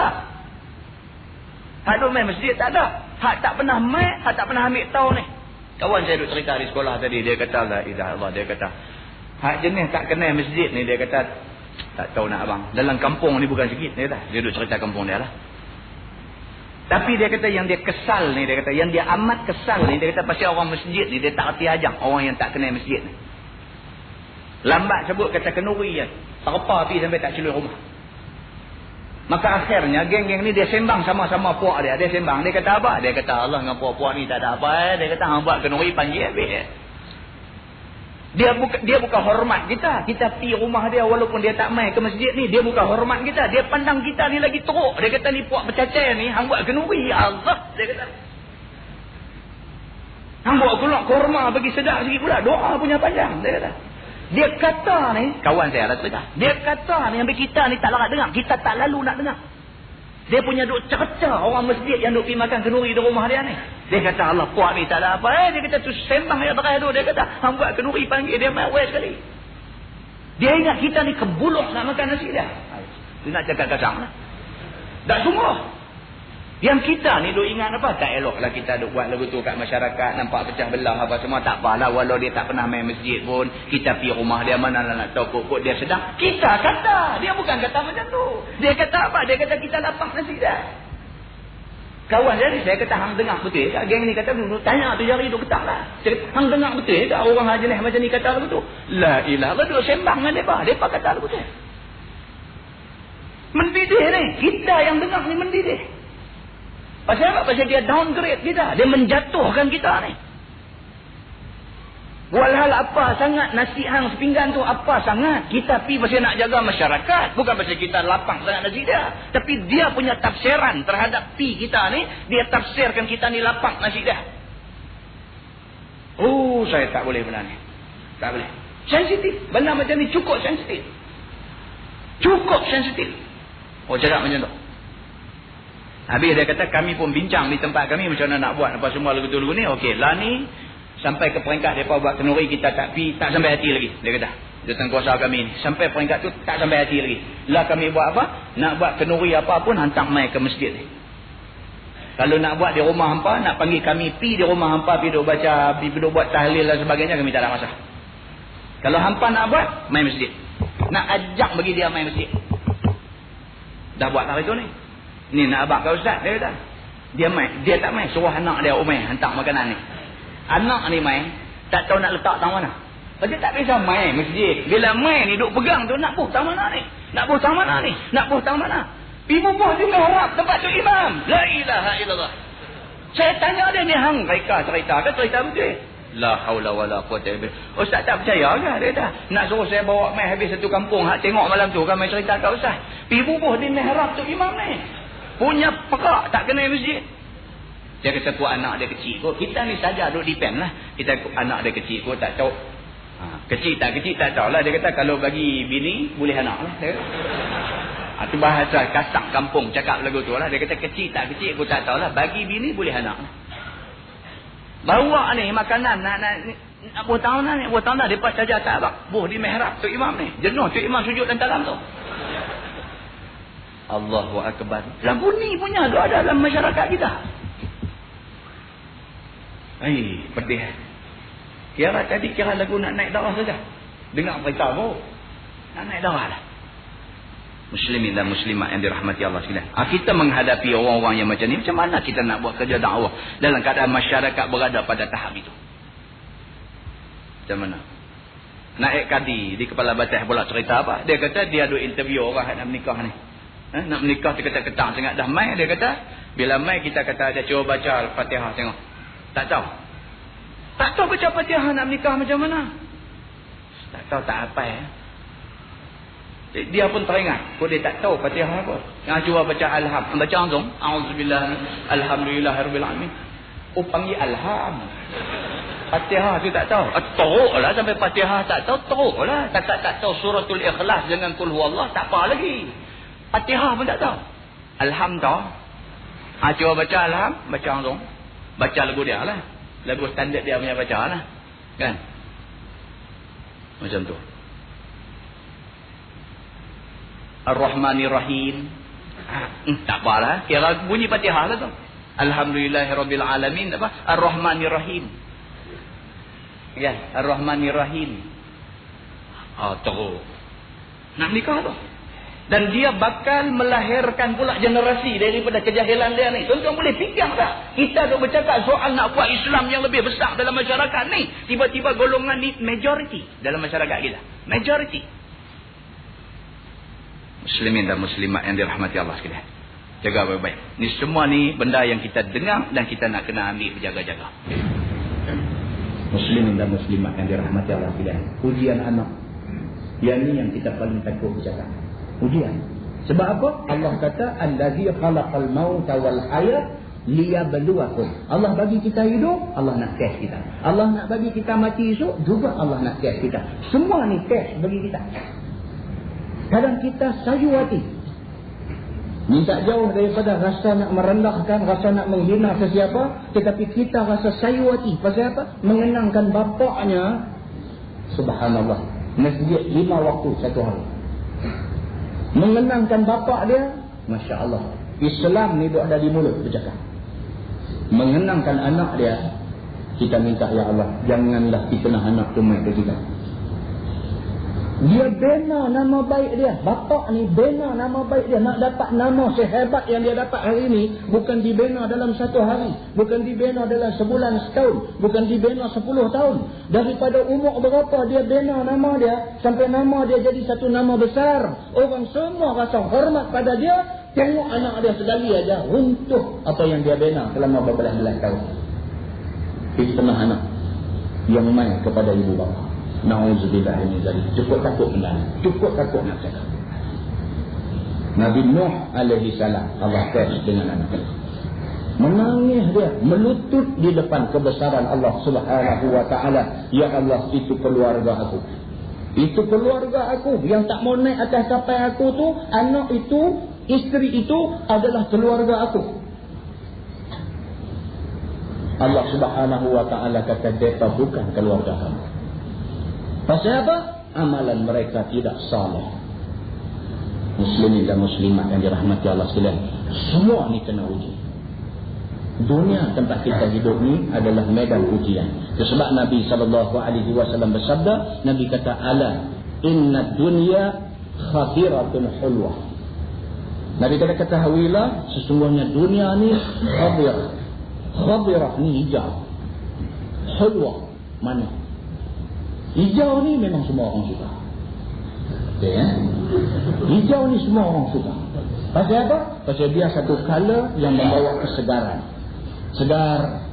Hak tu main masjid tak ada. Hak tak pernah main. Hak tak pernah ambil tahu ni. Kawan saya duduk cerita di sekolah tadi. Dia kata, la ilaha illallah. Dia kata, hak jenis tak kenal masjid ni. Dia kata, tak tahu nak abang. Dalam kampung ni bukan sikit. Dia kata, dia duduk cerita kampung dia lah. Tapi dia kata yang dia kesal ni, dia kata yang dia amat kesal ni, dia kata pasal orang masjid ni dia tak erti ajang orang yang tak kenal masjid ni. Lambat sebut kata kenuri je. Terpa api sampai tak celur rumah. Maka akhirnya geng-geng ni dia sembang sama-sama puak dia. Dia sembang. Dia kata apa? Dia kata Allah dengan puak-puak ni tak ada apa. Dia kata hang buat kenuri panggil habis. Dia bukan hormat kita. Kita pergi rumah dia walaupun dia tak mai ke masjid ni. Dia bukan hormat kita. Dia pandang kita ni lagi teruk. Dia kata ni puak bercacai ni. Hang buat kenuri. Allah. Dia kata. Hang buat keluar kurma bagi sedap sikit pula. Doa punya panjang. Dia kata. Dia kata ni. Kawan saya ada cerita. Dia kata ni. Sampai kita ni tak larat dengar. Kita tak lalu nak dengar. Dia punya duk cerca orang masjid yang duk pergi makan kenuri di rumah dia ni. Dia kata Allah puak ni tak ada apa. Dia kata tu sembang yang terakhir tu. Dia kata hang buat kenuri panggil dia mewah sekali. Dia ingat kita ni kebuluk nak makan nasi dia. Dia nak cakap kasar lah. Tak semua. Yang kita ni duk ingat apa? Tak eloklah kita duk buat lagu tu kat masyarakat. Nampak pecah belah apa semua. Tak apalah. Walau dia tak pernah main masjid pun. Kita pergi rumah dia. Mana lah nak tahu kok dia sedang. Kita kata. Dia bukan kata macam tu. Dia kata apa? Dia kata kita lapang nasi dah. Kawan saya kata hang dengar betul tak? Geng ni kata tanya tu jari duk ketak lah. Hang dengar betul tak? Orang jenis macam ni kata lagu tu. La ilah. Duk sembang dengan mereka. Mereka kata lagu tu. Mendidih ni. Kita yang dengar ni mendidih. Pasal apa? Pasal dia downgrade kita. Dia menjatuhkan kita ni. Walhal apa sangat nasi hang sepinggan tu, apa sangat. Kita pi pasal nak jaga masyarakat. Bukan pasal kita lapang sangat nasi dia. Tapi dia punya tafsiran terhadap pi kita ni, dia tafsirkan kita ni lapang nasi dia. Oh, saya tak boleh benar ni. Tak boleh. Sensitif. Benar macam ni cukup sensitif. Cukup sensitif. Oh, cakap macam tu. Habis dia kata kami pun bincang di tempat kami macam mana nak buat apa semua lagu-lagu ni. Okey, lah ni sampai ke peringkat mereka buat kenduri, kita tak sampai hati lagi. Dia kata, dia tengkuasa kami ni. Sampai peringkat tu tak sampai hati lagi. Lah kami buat apa? Nak buat kenduri apa pun hantar mai ke masjid ni. Kalau nak buat di rumah hampa, nak panggil kami pi di rumah hampa, pi duk baca, pi duk buat tahlil dan sebagainya, kami tak ada masalah. Kalau hampa nak buat, mai masjid. Nak ajak bagi dia mai masjid. Dah buat hari tu ni. Ni nak abang kau ustaz, dia kata. Dia mai, dia tak mai, suruh anak dia umai hantar makanan ni. Anak ni main, tak tahu nak letak tang mana. Dia tak bisa main masjid. Bila main ni, duk pegang tu, nak buh tang mana ni? Nak buh tang mana ni? Nak buh tang mana? Pergi bubuh di mihrab, tempat tu imam. La ilaha illallah. Saya tanya dia ni, hang reka cerita ke cerita betul? La haula wala quwwata illa billah. Ustaz tak percaya ke? Dia dah. Nak suruh saya bawa main habis satu kampung, hak tengok malam tu, kan main cerita kat ustaz. Pergi bubuh di mihrab tu imam ni. Punya pekak, tak kena masjid. Dia kata tu anak dia kecil kot. Kita ni saja duk depend lah. Kita anak dia kecil kot, tak tahu. Kecil tak tahu lah. Dia kata kalau bagi bini, boleh anak lah. Itu bahasa kasar kampung cakap lagu tu lah. Dia kata kecil tak kecil kot, tak tahu lah. Bagi bini, boleh anak lah. Bawa ni makanan. Nak buah tahun lah ni. Buah tahun lah. Dia saja tak abang. Buah di mihrab tu imam ni. Jenuh tu imam sujud dan dalam tu. Allahu Akbar. Lagu ni punya tu ada dalam masyarakat kita. Pedih. Kira lagu nak naik darah saja. Dengar berita pun nak naik darah lah. Muslimin dan muslimat yang dirahmati Allah sekalian. Kita menghadapi orang-orang yang macam ni, macam mana kita nak buat kerja dakwah dalam keadaan masyarakat berada pada tahap itu? Macam mana? Naik kadi di Kepala Batas pula cerita apa? Dia kata dia ada interview orang nak menikah ni. Nak menikah, dia kata ketang sangat dah mai. Dia kata bila mai kita kata dia cuba baca Al-Fatihah tengok. Tak tahu. Tak tahu baca Fatihah nak menikah macam mana. Tak tahu, tak apa ya. Dia pun teringat. Kau dia tak tahu Fatihah apa. Yang cuba baca Alham. Baca langsung. A'udzubillah. Alhamdulillahirabbil alamin. Oh, panggil Alham. Fatihah tu tak tahu. Teruk lah sampai Fatihah tak tahu. Teruk lah. Tak tahu suratul Ikhlas dengan Qul Huwallah. Tak apa lagi. Fatihah pun tak tahu. Alham tahu. Cuba baca Alham. Baca langsung. Baca lagu dia lah. Lagu standard dia punya baca lah. Kan? Macam tu. Ar-Rahmanir-Rahim. Tak apalah. Kira bunyi Fatihah lah tu. Alhamdulillahirabbil alamin. Apa? Ar-Rahmanir-Rahim. Kan? Ar-Rahmanir-Rahim. Teruk. Nak nikah tu. Dan dia bakal melahirkan pula generasi daripada kejahilan dia ni. Tuan-tuan boleh fikir tak? Kita dah bercakap soal nak buat Islam yang lebih besar dalam masyarakat ni. Tiba-tiba golongan ni majority dalam masyarakat kita. Majority. Muslimin dan muslimat yang dirahmati Allah sekalian. Jaga baik-baik. Ni semua ni benda yang kita dengar dan kita nak kena ambil berjaga-jaga. Muslimin dan muslimat yang dirahmati Allah sekalian. Ujian anak. Yang ni yang kita paling takut bercakap. Ujian. Sebab apa? Allah kata allazi khalaqal mauta wal hayat liyabluwakum. Allah bagi kita hidup, Allah nak test kita. Allah nak bagi kita mati esok, juga Allah nak test kita. Semua ni test bagi kita. Kadang kita sayu hati. Minta jauh daripada rasa nak merendahkan, rasa nak menghina sesiapa, tetapi kita rasa sayu hati. Pasal apa? Mengenangkan bapaknya. Subhanallah. Masjid 5 waktu satu hari. Mengenangkan bapak dia, Masya Allah. Islam ni duk ada di mulut bercakap. Mengenangkan anak dia, kita minta ya Allah, janganlah fitnah anak tu mai ke kita. Dia bina nama baik dia. Bapak ni bina nama baik dia. Nak dapat nama sehebat yang dia dapat hari ini, bukan dibina dalam 1 hari, bukan dibina dalam sebulan, setahun, bukan dibina 10 tahun. Daripada umur berapa dia bina nama dia, sampai nama dia jadi satu nama besar. Orang semua rasa hormat pada dia. Tengok anak dia sekali aja runtuh apa yang dia bina selama berbelas-belas tahun. Setengah anak yang main kepada ibu bapa. Na'udzubillah min zalik. Cukup takut benda. Cukup takut nak cakap. Nabi Nuh alaihi salam, Allah tes dengan anak. Menangis dia, melutut di depan kebesaran Allah Subhanahu wa taala. Ya Allah, itu keluarga aku. Itu keluarga aku yang tak mau naik atas kapal aku tu, anak itu, isteri itu adalah keluarga aku. Allah Subhanahu wa taala kata mereka bukan keluarga kamu. Pasal apa? Amalan mereka tidak saleh. Muslimin dan muslimat yang dirahmati Allah sekalian, semua ni kena uji. Dunia tempat kita hidup ni adalah medan ujian. Sebab Nabi SAW bersabda, Nabi kata, ala inna dunya khadiratun hulwah. Nabi kata, ketahuilah sesungguhnya dunia ni khadirah. Khadirah ni hijau. Hulwah mana? Hijau ni memang semua orang suka. Okay, hijau ni semua orang suka. Pasal apa? Pasal dia satu color yang membawa kesegaran. Segar.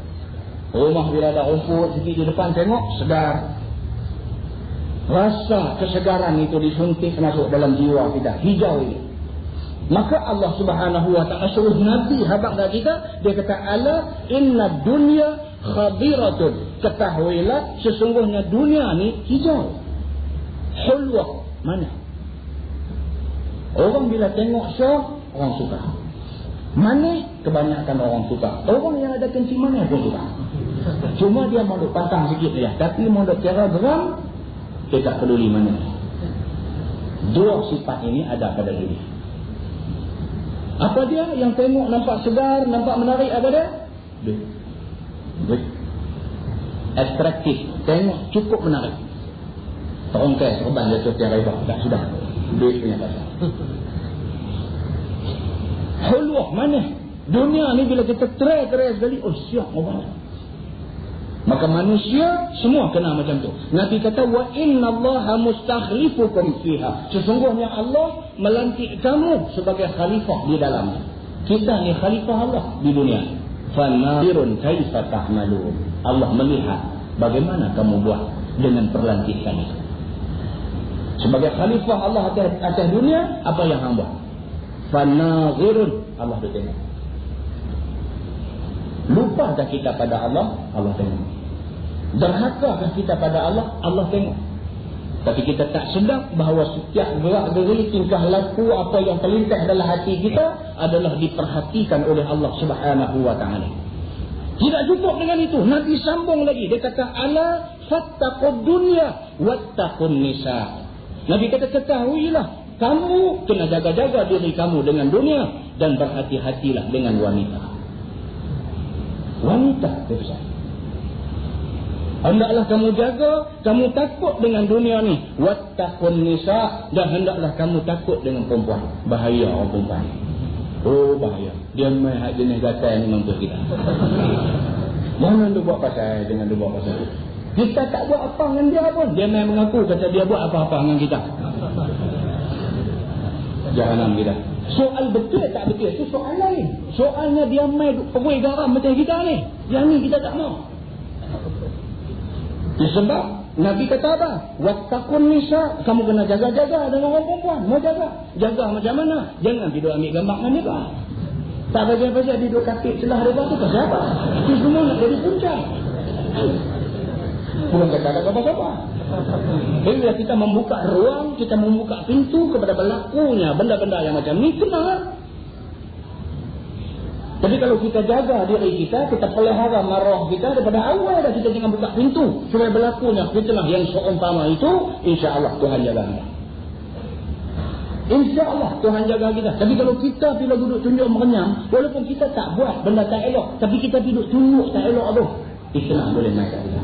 Rumah bila ada rumput sikit di depan tengok, segar. Rasa kesegaran itu disuntik masuk dalam jiwa kita. Hijau ini. Maka Allah Subhanahu wa ta'ala suruh Nabi habaq dah kita, dia kata ala inna dunya khadiratun. Ketahuilah sesungguhnya dunia ni hijau. Hulwah mana? Orang bila tengok show, orang suka. Manis, kebanyakan orang suka. Orang yang ada kencing manis pun suka. Cuma dia mau pantang sikit saja. Tapi mau kira geram, dia tak peduli manis. Dua sifat ini ada pada diri. Apa dia yang tengok nampak segar, nampak menarik, apa dia? Duit. Atraktif. Tengok cukup menarik. Terongkai serban dia setiap hari. Tak sudah. Duit punya pasal. Hulwah manis. Dunia ni bila kita try sekali, oh siap orang. Maka manusia semua kena macam tu. Nabi kata wa innallaha mustakhlifukum fiha. Sesungguhnya Allah melantik kamu sebagai khalifah di dalamnya. Kita ni khalifah Allah di dunia. Fanazirun kaifa ta'malun. Allah melihat bagaimana kamu buat dengan perlantikan itu. Sebagai khalifah Allah atas dunia, apa yang hang buat? Fanazirun, Allah tengok. Lupa dah kita pada Allah, Allah tengok. Derhakakah kita pada Allah, Allah tengok. Tapi kita tak sedar bahawa setiap gerak-geri, tingkah laku, apa yang terlintas dalam hati kita adalah diperhatikan oleh Allah Subhanahu wa ta'ala. Tidak cukup dengan itu, Nabi sambung lagi. Dia kata ala fattaqud dunya wattaqun nisa. Nabi kata ketahuilah kamu kena jaga-jaga diri kamu dengan dunia dan berhati-hatilah dengan wanita. Wanita itu besar. Hendaklah kamu jaga, kamu takut dengan dunia ni. Wattaqun nisa, dan hendaklah kamu takut dengan perempuan. Bahaya orang perempuan. Oh bahaya. Dia main hak jenis gatal ni mampus kita. Jangan dia buat pasal dengan dia buat pasal. Kita tak buat apa dengan dia pun. Dia main mengaku kata dia buat apa-apa dengan kita. Jahanam kita. Soal betul tak betul itu soal lain. Soalnya dia main perui garam macam kita ni. Yang ni kita tak mau. Sebab Nabi kata apa? Wattaqun nisa, kamu kena jaga-jaga dengan orang perempuan. Mau jaga. Jaga macam mana? Jangan tidur ambil gambar dengan mereka. Tak baca-baca tidur kapit celah mereka tu pasal apa? Itu semua nak jadi punca. Bukan kata ada apa-apa. Bila kita membuka ruang, kita membuka pintu kepada berlakunya benda-benda yang macam ni, kena. Tapi kalau kita jaga diri kita, kita pelihara marah kita daripada awal dah, kita jangan buka pintu supaya berlakunya fitnah yang seumpama itu, insya-Allah Tuhan jaga kita. Insya-Allah Tuhan jaga kita. Tapi kalau kita bila duduk tunjuk merenyam, walaupun kita tak buat benda tak elok, tapi kita duduk tunjuk tak elok tu, fitnah boleh naik kat kita.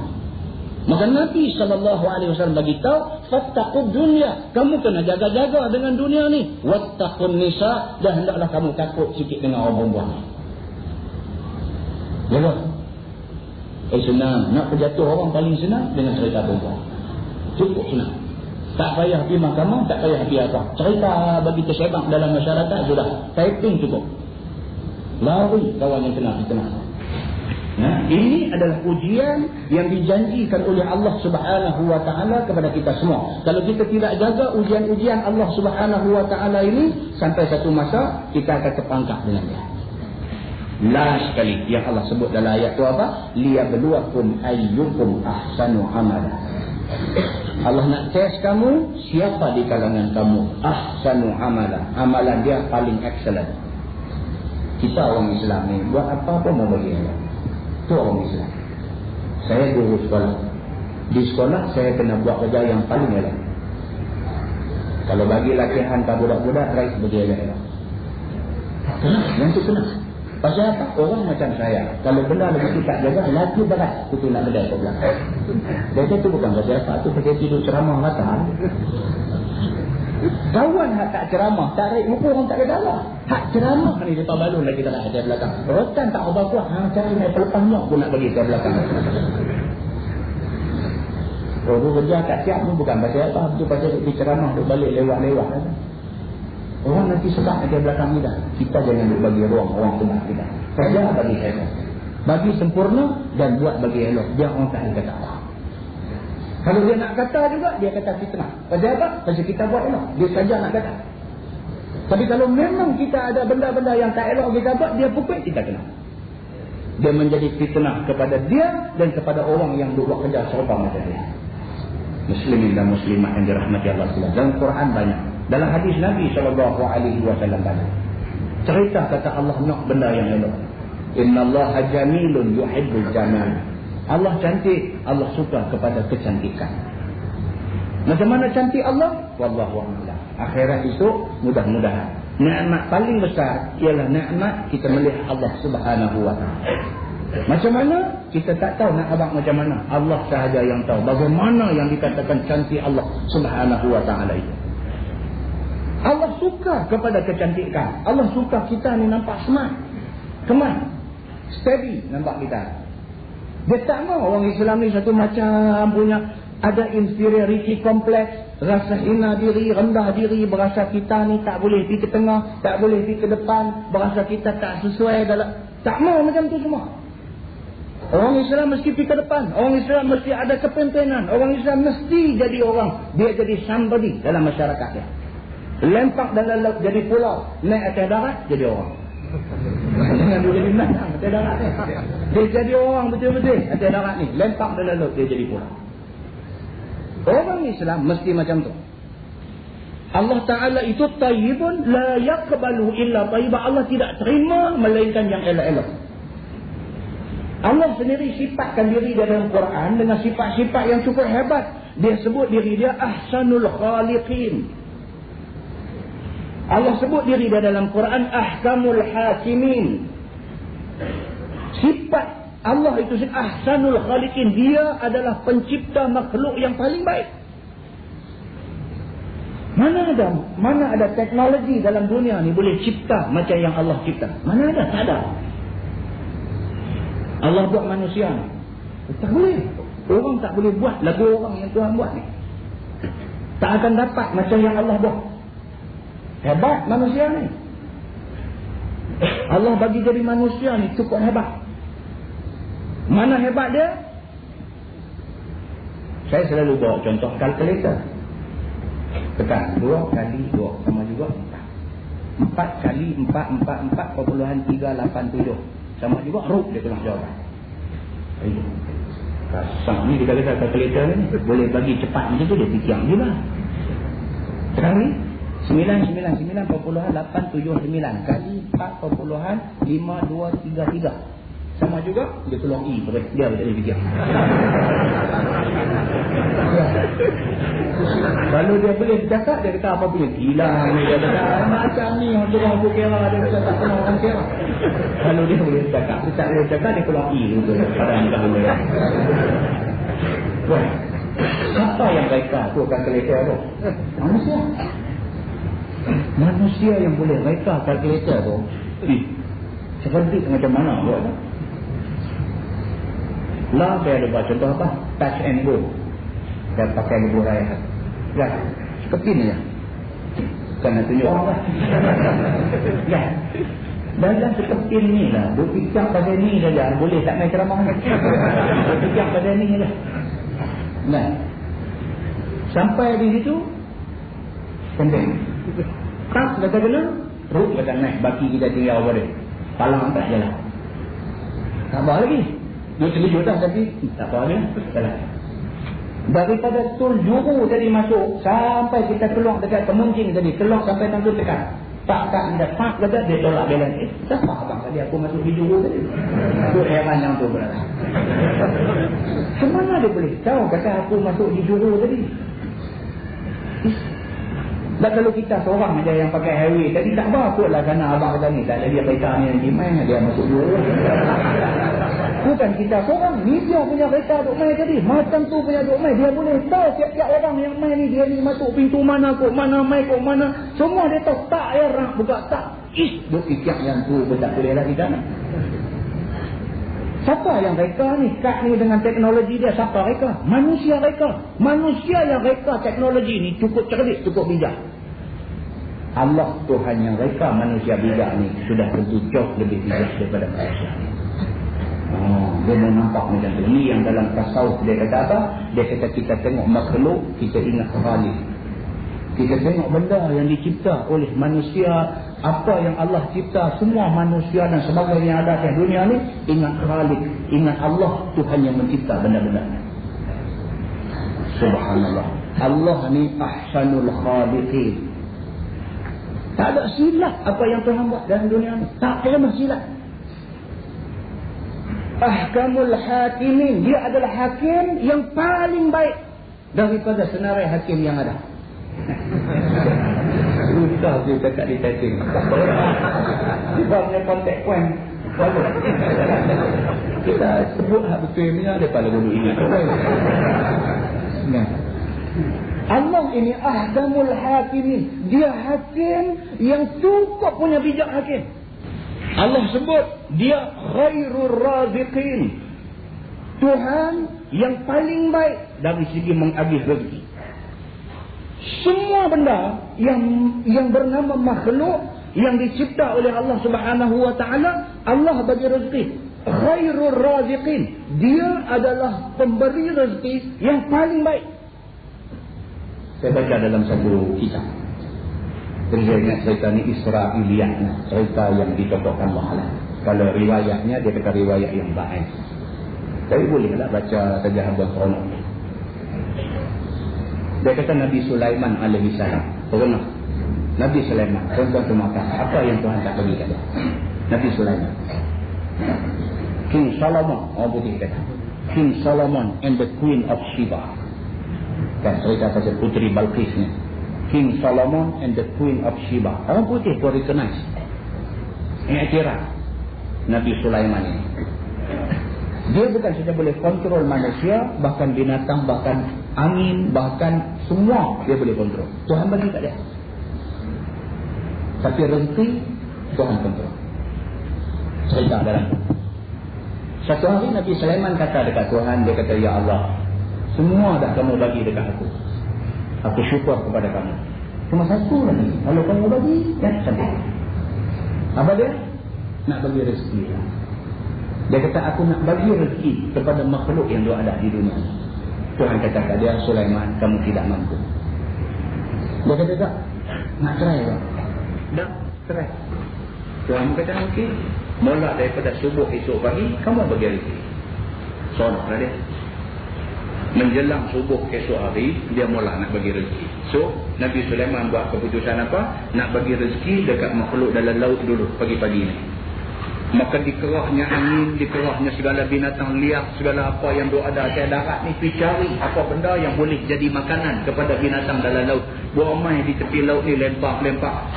Maka Nabi SAW bagi tahu, fattaqud dunya, kamu kena jaga-jaga dengan dunia ni. Wattaqun nisa, dan hendaklah kamu takut sikit dengan orang perempuan. Jaga. Senang, nak berjatuh orang paling senang dengan cerita perempuan. Cukup senang. Tak payah pergi mahkamah, tak payah pergi apa. Cerita bagi tersebar dalam masyarakat sudah. Typing cukup. Lari kawan yang kena fitnah. Nah, ini adalah ujian yang dijanjikan oleh Allah Subhanahu wa taala kepada kita semua. Kalau kita tidak jaga ujian-ujian Allah Subhanahu wa taala ini, sampai satu masa kita akan terpangkap dengan dia. Last sekali yang Allah sebut dalam ayat tu apa? Liyabluwakum ayyukum ahsanu amala. Allah nak test kamu, siapa di kalangan kamu ahsanu amala, amalan dia paling excellent. Kita orang Islam ni buat apa pun mau bagi Allah. Itu orang Islam. Saya guru sekolah. Di sekolah saya kena buat kerja yang paling elok. Kalau bagi latihan ke budak-budak, raih bagi elok. Yang itu kena. Pasal apa? Orang macam saya, kalau benda lebih tak jaga, lagi berat itu nak benda ke belakang. Jadi itu bukan pasal apa, itu pasal tidur ceramah mata. Kawan hak tak ceramah, tak raih muka orang tak ada darah. Hak ceramah ni depan balon lagi tak ada belakang. Rotan tak ubah kuat, cari naik pelepas nyok pun nak bagi ke belakang. Kalau kerja tak siap pun bukan pasal apa, itu pasal pergi ceramah, duk balik lewat-lewat. Orang nanti sebab ada belakang kita. Kita jangan duk bagi ruang orang sebab kita. Kerja bagi elok. Bagi sempurna dan buat bagi elok. Dia orang tak ada kata apa. Kalau dia nak kata juga, dia kata fitnah. Pasal apa? Pasal kita buat elok. Dia saja nak kata. Tapi kalau memang kita ada benda-benda yang tak elok kita buat, dia pukul, kita kena. Dia menjadi fitnah kepada dia dan kepada orang yang buat kerja serupa macam dia. Muslimin dan muslimat yang dirahmati Allah SWT. Dalam Quran banyak. Dalam hadis Nabi SAW banyak. Cerita kata Allah nak benda yang elok. Innallaha jamilun yuhibbul jamal. Allah cantik, Allah suka kepada kecantikan. Macam mana cantik Allah? Wallahu a'lam. Akhirat itu mudah-mudahan. Nikmat paling besar ialah nikmat kita melihat Allah Subhanahu wa taala. Macam mana? Kita tak tahu nak abang macam mana. Allah sahaja yang tahu bagaimana yang dikatakan cantik Allah Subhanahu wa taala itu. Allah suka kepada kecantikan. Allah suka kita ni nampak smart, kemas, steady nampak kita. Dia tak mahu orang Islam ni satu macam punya ada inferiority complex, rasa hina diri, rendah diri, berasa kita ni tak boleh pergi ke tengah, tak boleh pergi ke depan, berasa kita tak sesuai dalam. Tak mahu macam tu semua. Orang Islam mesti pergi ke depan. Orang Islam mesti ada kepimpinan. Orang Islam mesti jadi orang. Dia jadi somebody dalam masyarakat dia. Lempak dalam laut jadi pulau. Naik atas darat jadi orang. Jangan dia jadi menang atas darat ni. Dia jadi orang betul-betul atas darat ni. Lempak dalam laut dia jadi pulau. Orang Islam mesti macam tu. Allah Ta'ala itu tayyibun la yaqbalu illa tayyibah. Allah tidak terima melainkan yang elok-elok. Allah sendiri sifatkan diri dalam Quran dengan sifat-sifat yang cukup hebat. Dia sebut diri dia ahsanul khaliqin. Allah sebut diri dia dalam Quran ahkamul hakimin. Sifat Allah itu ahsanul khaliqin. Dia adalah pencipta makhluk yang paling baik. Mana ada teknologi dalam dunia ni boleh cipta macam yang Allah cipta? Mana ada? Tak ada. Allah buat manusia ni. Tak boleh. Orang tak boleh buat lagu orang yang Tuhan buat ni. Tak akan dapat macam yang Allah buat. Hebat manusia ni. Allah bagi jadi manusia ni cukup hebat. Mana hebat dia? Saya selalu bawa contoh kalkulator. Tekan 2 kali 2 sama juga 4. 4 kali 4 4,387 sama juga ruk dia tengah jawab. Kasar ni kita kata kalkulator ni boleh bagi cepat macam tu dia fikir juga. Sekarang ni 999.879 kali 4,5233 sama juga dia keluar I dia tak boleh fikir. Kalau dia boleh bercakap dia kata apa punya gila ni dia kata macam ni orang buat kira dia kata tak kenal orang kira. Kalau dia boleh bercakap dia tak boleh bercakap dia keluar I tu pada anda. Wah, siapa yang reka tu kalkulator tu? Manusia. Manusia yang boleh reka kalkulator tu. Cerdik macam mana buat? Lah saya ada buat contoh apa? Touch and go. Dan pakai libur raya. Ya, seperti ni ya. Kan nak tunjuk orang lah. Ya. Dalam seperti ni lah. Berfikir pada ni saja. Boleh tak main ceramah ni. Berfikir pada ni lah. Nah. Sampai di situ. Kendeng. Tak kata kena. Ruk kata naik. Baki kita tinggal apa dia. Palang tak je lah. Tak apa lagi. Dia terkejut dah tapi. Tak apa lagi lah. Tak lah. Daripada tul juru tadi masuk sampai kita keluar dekat kemuncing tadi, keluar sampai tangga tekan. Tak dia tak kata dia tolak jalan. Siapa abang tadi aku masuk di juru tadi? Tu heran yang tu berada. Semana dia boleh tahu kata aku masuk di juru tadi? Dan kalau kita seorang aja yang pakai highway tadi tak apa kot lah kerana abang kata ni tak ada dia kereta ni yang dimana dia masuk juru. Bukan kita seorang, ni dia punya kereta duk main tadi. Macam tu punya duk main. Dia boleh tahu tiap-tiap orang yang main ni. Dia ni masuk pintu mana, kot mana, main kot mana. Semua dia tahu. Tak ya rak buka tak. Duk fikir yang tu pun tak boleh lah kita nak. Siapa yang reka ni? Kad ni dengan teknologi dia. Siapa reka? Manusia reka. Manusia yang reka teknologi ni cukup cerdik, cukup bijak. Allah Tuhan yang reka manusia bijak ni sudah tentu jauh lebih bijak daripada manusia ni. Dia mau nampak macam tu. Ni yang dalam tasawuf dia kata apa? Dia kata kita tengok makhluk, kita ingat Khalik. Kita tengok benda yang dicipta oleh manusia, apa yang Allah cipta, semua manusia dan sebagainya yang ada di dunia ni, ingat Khalik, ingat Allah Tuhan yang mencipta benda-benda. Subhanallah. Allah ni ahsanul khaliqin. Tak ada silap apa yang Tuhan buat dalam dunia ni. Tak pernah silap. Ahkamul hakimin. Dia adalah hakim yang paling baik daripada senarai hakim yang ada. Susah dia cakap di typing. Dia punya contact point. Kita sebut hak betul ni dia pada dulu ingat. Nah. Allah ini ahkamul hakimin. Dia hakim yang cukup punya bijak hakim. Allah sebut dia khairur raziqin. Tuhan yang paling baik dari segi mengagih rezeki. Semua benda yang bernama makhluk yang dicipta oleh Allah Subhanahu wa taala, Allah bagi rezeki. Khairur raziqin. Dia adalah pemberi rezeki yang paling baik. Saya baca dalam satu kitab. Jadi saya ingat cerita ni Israiliyat, cerita yang dicontohkan Allah. Kalau riwayatnya dia kata riwayat yang baik. Tapi bolehlah baca saja abang seronok. Dia kata Nabi Sulaiman alaihi salam. Pernah Nabi Sulaiman tuan-tuan semakan apa yang Tuhan tak bagi kat dia. Nabi Sulaiman, King Solomon, orang putih kata King Solomon and the Queen of Sheba. Kan cerita pasal puteri Balqis ni. King Solomon and the Queen of Sheba. Orang putih pun recognize. Iktiraf Nabi Sulaiman ini. Dia bukan saja boleh kontrol manusia, bahkan binatang, bahkan angin, bahkan semua dia boleh kontrol. Tuhan bagi kat dia. Tapi rezeki Tuhan kontrol. Cerita dalam. Satu hari Nabi Sulaiman kata dekat Tuhan, dia kata, ya Allah, semua dah kamu bagi dekat aku. Aku syukur kepada kamu. Cuma satu lagi. Kalau kamu bagi, ya sampai. Apa dia? Nak bagi rezeki. Dia kata aku nak bagi rezeki kepada makhluk yang ada di dunia. Tuhan kata kat dia, Sulaiman, kamu tidak mampu. Dia kata tak? Nak try tak? Tak, try. Tuhan kata okey. Mula daripada subuh esok pagi, kamu bagi rezeki. Sonoklah dia. Menjelang subuh esok hari, dia mula nak bagi rezeki. So, Nabi Sulaiman buat keputusan apa? Nak bagi rezeki dekat makhluk dalam laut dulu, pagi-pagi ni. Maka dikerahnya angin, dikerahnya segala binatang liar, segala apa yang ada atas darat ni, pergi cari apa benda yang boleh jadi makanan kepada binatang dalam laut. Buat mai di tepi laut ni, lempar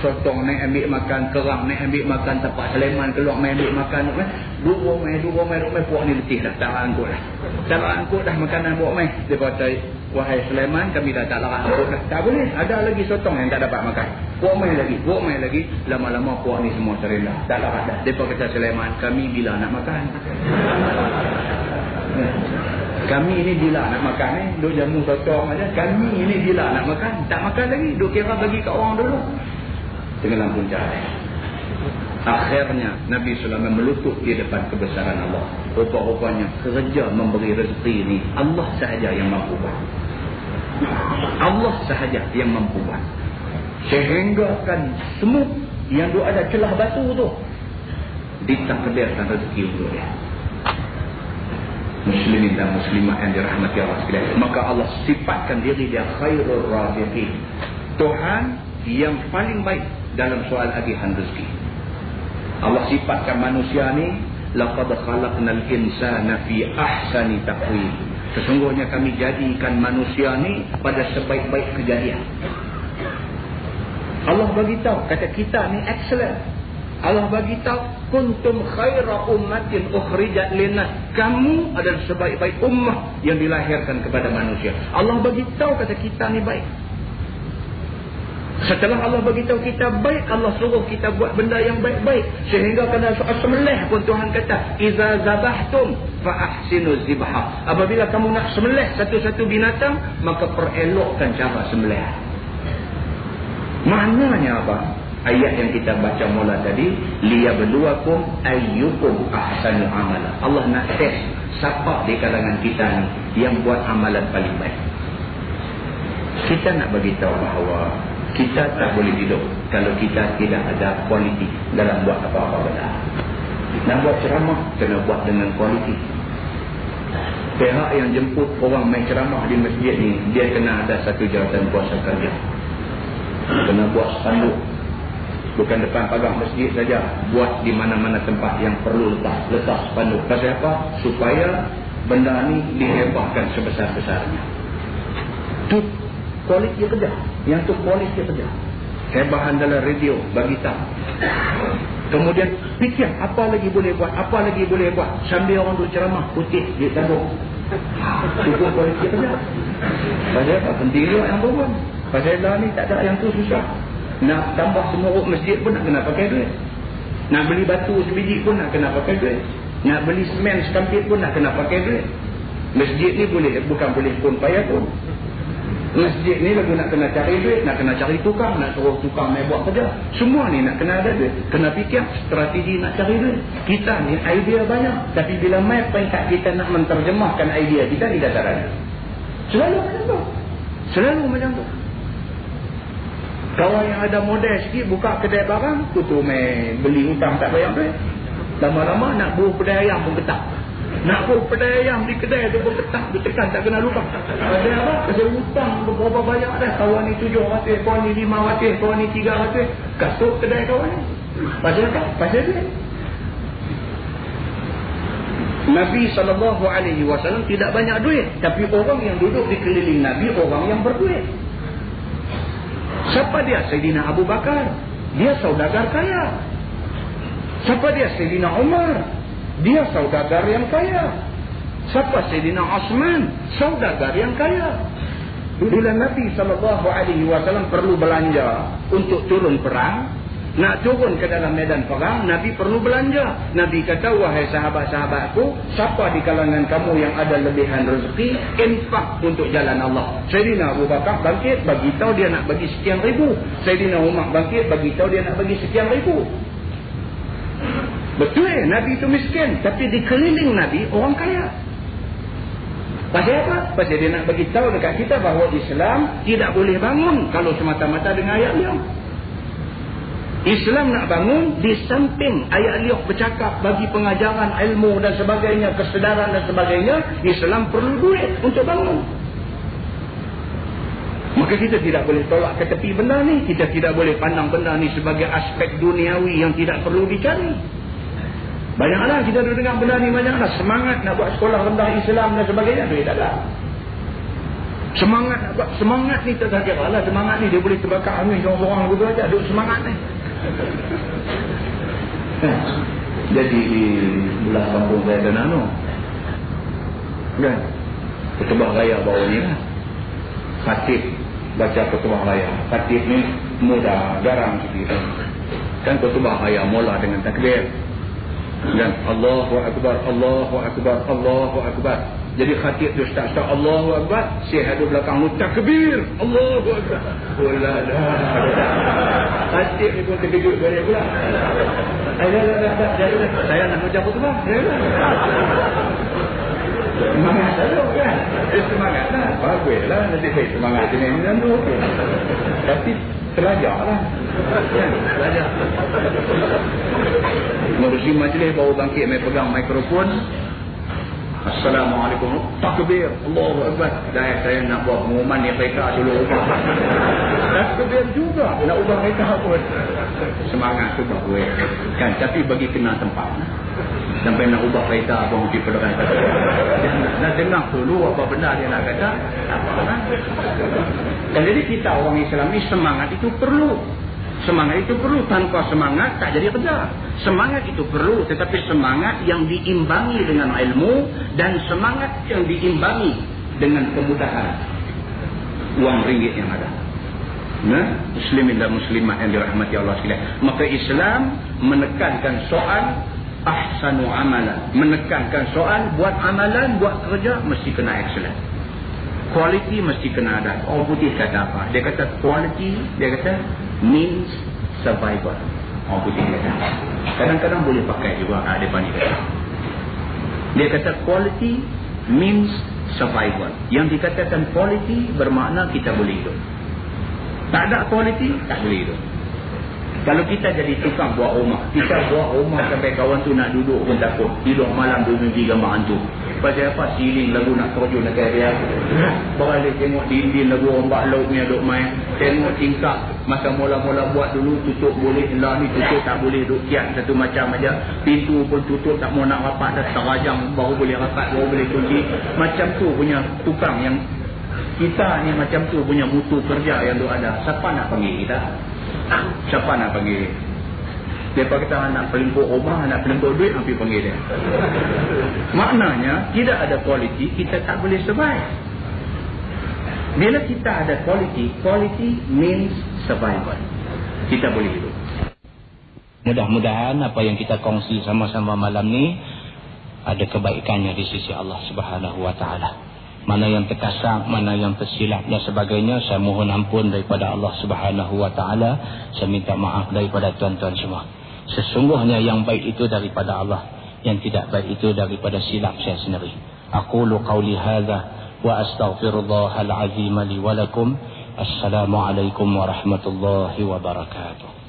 sotong naik ambil makan, kerang naik ambil makan, tapak Sulaiman keluar mai ambil makan. Dua mai puak ni letih dah, tak angkut dah. Tak angkut dah makanan buat mai. Dia kata, wahai Sulaiman, kami dah tak larat angkut dah. Tak boleh, ada lagi sotong yang tak dapat makan. Buat mai lagi. Lama-lama puak ni semua terendah, tak larat dah. Dia kata Sulaiman, kami bila nak makan? Kami ni bila nak makan ni, duk jamu sotong aja. Kami ni bila nak makan? Tak makan lagi, duk kira bagi kat orang dulu. Tenggelam punca. Akhirnya Nabi Sulaiman melutut di depan kebesaran Allah. Rupa-rupanya kerja memberi rezeki ni Allah sahaja yang mampu buat. Allah sahaja yang mampu buat. Sehingga kan semut yang duk ada celah batu tu ditakdirkan rezeki untuk dia. Muslimin dan muslimat yang dirahmati Allah sekalian. Maka Allah sifatkan diri dia khairur raziqin. Tuhan yang paling baik dalam soal agihan rezeki. Allah sifatkan manusia ni, laqad khalaqnal insana fi ahsani taqwim. Sesungguhnya kami jadikan manusia ni pada sebaik-baik kejadian. Allah bagi tahu kata kita ni excellent. Allah bagi tahu kuntum khaira ummatin ukhrijat linnas. Kamu adalah sebaik-baik ummah yang dilahirkan kepada manusia. Allah bagi tahu kata kita ni baik. Setelah Allah bagi tahu kita baik, Allah suruh kita buat benda yang baik-baik. Sehingga kena soal sembelih pun Tuhan kata, "Iza zabahtum fa ahsinu zibha." Apabila kamu nak sembelih satu-satu binatang, maka perelokkan cara sembelih. Maknanya apa? Ayat yang kita baca mula tadi, liyabluwakum ayyukum ahsanu amala. Allah nak test siapa di kalangan kita ni yang buat amalan paling baik. Kita nak bagi tahu bahawa kita tak boleh hidup kalau kita tidak ada kualiti dalam buat apa-apa benda. Nak buat ceramah, kena buat dengan kualiti. Pihak yang jemput orang main ceramah di masjid ni, dia kena ada satu jawatan kuasa kerja. Kena buat spanduk. Bukan depan pagar masjid saja, buat di mana-mana tempat yang perlu letak spanduk. Pasal apa? Supaya benda ni dihebahkan sebesar-besarnya. Itu kualiti kerja. Yang tu kualiti kerja. Hebahan dalam radio bagi tahu. Kemudian fikir apa lagi boleh buat, apa lagi boleh buat. Sambil orang duk ceramah putih di tabung. Itu kualiti kerja. Pasal apa? Penting juga yang berbuat. Pasal lah ni tak ada yang tu susah. Nak tambah semuruk masjid pun nak kena pakai duit. Nak beli batu sebiji pun nak kena pakai duit. Nak beli semen sekampit pun nak kena pakai duit. Masjid ni boleh, bukan boleh pun payah pun. Masjid ni lagu nak kena cari duit, nak kena cari tukang, nak suruh tukang main buat kerja. Semua ni nak kena ada duit. Kena fikir strategi nak cari duit. Kita ni idea banyak, tapi bila main peringkat kita nak menterjemahkan idea kita di dataran. Selalu macam tu. Selalu macam tu. Kawan yang ada modal sikit buka kedai barang, tutup main beli hutang tak bayar duit. Lama-lama nak buruh kedai ayam pun ketak. Nak buruh kedai ayam di kedai tu pun ketak, ditekan tak kena lupa. Ada apa? Pasal hutang berapa banyak dah. Kawan ni 700, kawan ni 500, kawan ni 300. Kasut kedai kawan ni. Pasal apa? Pasal duit. Nabi SAW tidak banyak duit, tapi orang yang duduk di keliling Nabi orang yang berduit. Siapa dia? Sayyidina Abu Bakar. Dia saudagar kaya. Siapa dia? Sayyidina Umar. Dia saudagar yang kaya. Siapa? Sayyidina Osman. Saudagar yang kaya. Bila Nabi SAW perlu belanja untuk turun perang, nak turun ke dalam medan perang, Nabi perlu belanja. Nabi kata, wahai sahabat-sahabatku, siapa di kalangan kamu yang ada lebihan rezeki, infak untuk jalan Allah. Sayyidina Abu Bakar bangkit, bagi tahu dia nak bagi sekian ribu. Sayyidina Umar bangkit, bagi tahu dia nak bagi sekian ribu. Betul, Nabi itu miskin, tapi di keliling Nabi orang kaya. Pasal apa? Pasal dia nak bagi tahu dekat kita bahawa Islam tidak boleh bangun kalau semata-mata dengan ayat liang. Islam nak bangun di samping ayat liuk bercakap bagi pengajaran ilmu dan sebagainya, kesedaran dan sebagainya. Islam perlu duit untuk bangun. Maka kita tidak boleh tolak ke tepi benda ni. Kita tidak boleh pandang benda ni sebagai aspek duniawi yang tidak perlu dicari. Banyaklah kita dah dengar benda ni, banyaklah semangat nak buat sekolah rendah Islam dan sebagainya. Dia tak ada. Semangat nak buat, semangat ni tak kira lah. Semangat ni dia boleh terbakar angin seorang-seorang begitu aja. Duk semangat ni. Jadi di belah kampung saya Tenano kan, khutbah raya bawah ni lah, khatib baca khutbah raya. Khatib ni muda, garang sikit kan. Khutbah raya mula dengan takbir dan Allahu Akbar, Allahu Akbar, Allahu Akbar. Jadi khatib tu start Allahu Akbar, syekh ada belakang tu takbir, Allahu Akbar. Pula dah khatib ni pun terkejut balik pula. Saya nak baca khutbah. Semangat dulu kan. Semangat lah. Baguslah nanti saya semangat ini dan tu. Tapi telajarlah. Telajar. Merusi majlis baru bangkit mai pegang mikrofon. Assalamualaikum. Takbir. Allahu Akbar. Dah saya nak buat pengumuman ni mereka dulu. Takbir juga. Nak ubah mereka pun. Semangat tu bagus. Kan, tapi bagi kena tempat. Sampai nak ubah kereta abang pergi pedagang kata. Nak dengar dulu apa benda dia nak kata. Apa-apa. Dan jadi kita orang Islam ni semangat itu perlu. Semangat itu perlu. Tanpa semangat tak jadi kerja. Semangat itu perlu, tetapi semangat yang diimbangi dengan ilmu dan semangat yang diimbangi dengan kemudahan wang ringgit yang ada. Nah, muslimin dan muslimat yang dirahmati Allah sekalian. Maka Islam menekankan soal ahsanu amalan, menekankan soal buat amalan, buat kerja mesti kena excellent. Quality mesti kena ada. Orang putih kata apa? Dia kata quality, dia kata means survival. Orang putih kata. Kadang-kadang boleh pakai juga depan ni kata. Dia kata quality means survival. Yang dikatakan quality bermakna kita boleh hidup. Tak ada quality, tak boleh hidup. Kalau kita jadi tukang buat rumah, kita buat rumah sampai kawan tu nak duduk pun takut. Tidur malam dia mimpi gambar hantu. Pasal apa? Siling lagu nak terjun dekat dia. Balik tengok dinding lagu ombak laut ni duk main. Tengok tingkap masa mula-mula buat dulu tutup boleh, lah ni tutup tak boleh, duk kiat satu macam aja. Pintu pun tutup tak mau nak rapat dah, terajang baru boleh rapat, baru boleh kunci. Macam tu punya tukang yang kita ni, macam tu punya mutu kerja yang duk ada. Siapa nak panggil kita? Siapa nak panggil? Lepas kita nak pelimpuk rumah, nak pelimpuk duit, hampir panggil dia. Maknanya tidak ada quality, kita tak boleh survive. Bila kita ada quality, quality means survival. Kita boleh hidup. Mudah-mudahan apa yang kita kongsi sama-sama malam ni ada kebaikannya di sisi Allah Subhanahu wa taala. Mana yang terkasar, mana yang tersilap dan sebagainya, saya mohon ampun daripada Allah Subhanahu wa taala. Saya minta maaf daripada tuan-tuan semua. Sesungguhnya yang baik itu daripada Allah, yang tidak baik itu daripada silap saya sendiri. Aqulu qawli hadza wa astaghfirullahal azim li wa lakum. Assalamualaikum warahmatullahi wabarakatuh.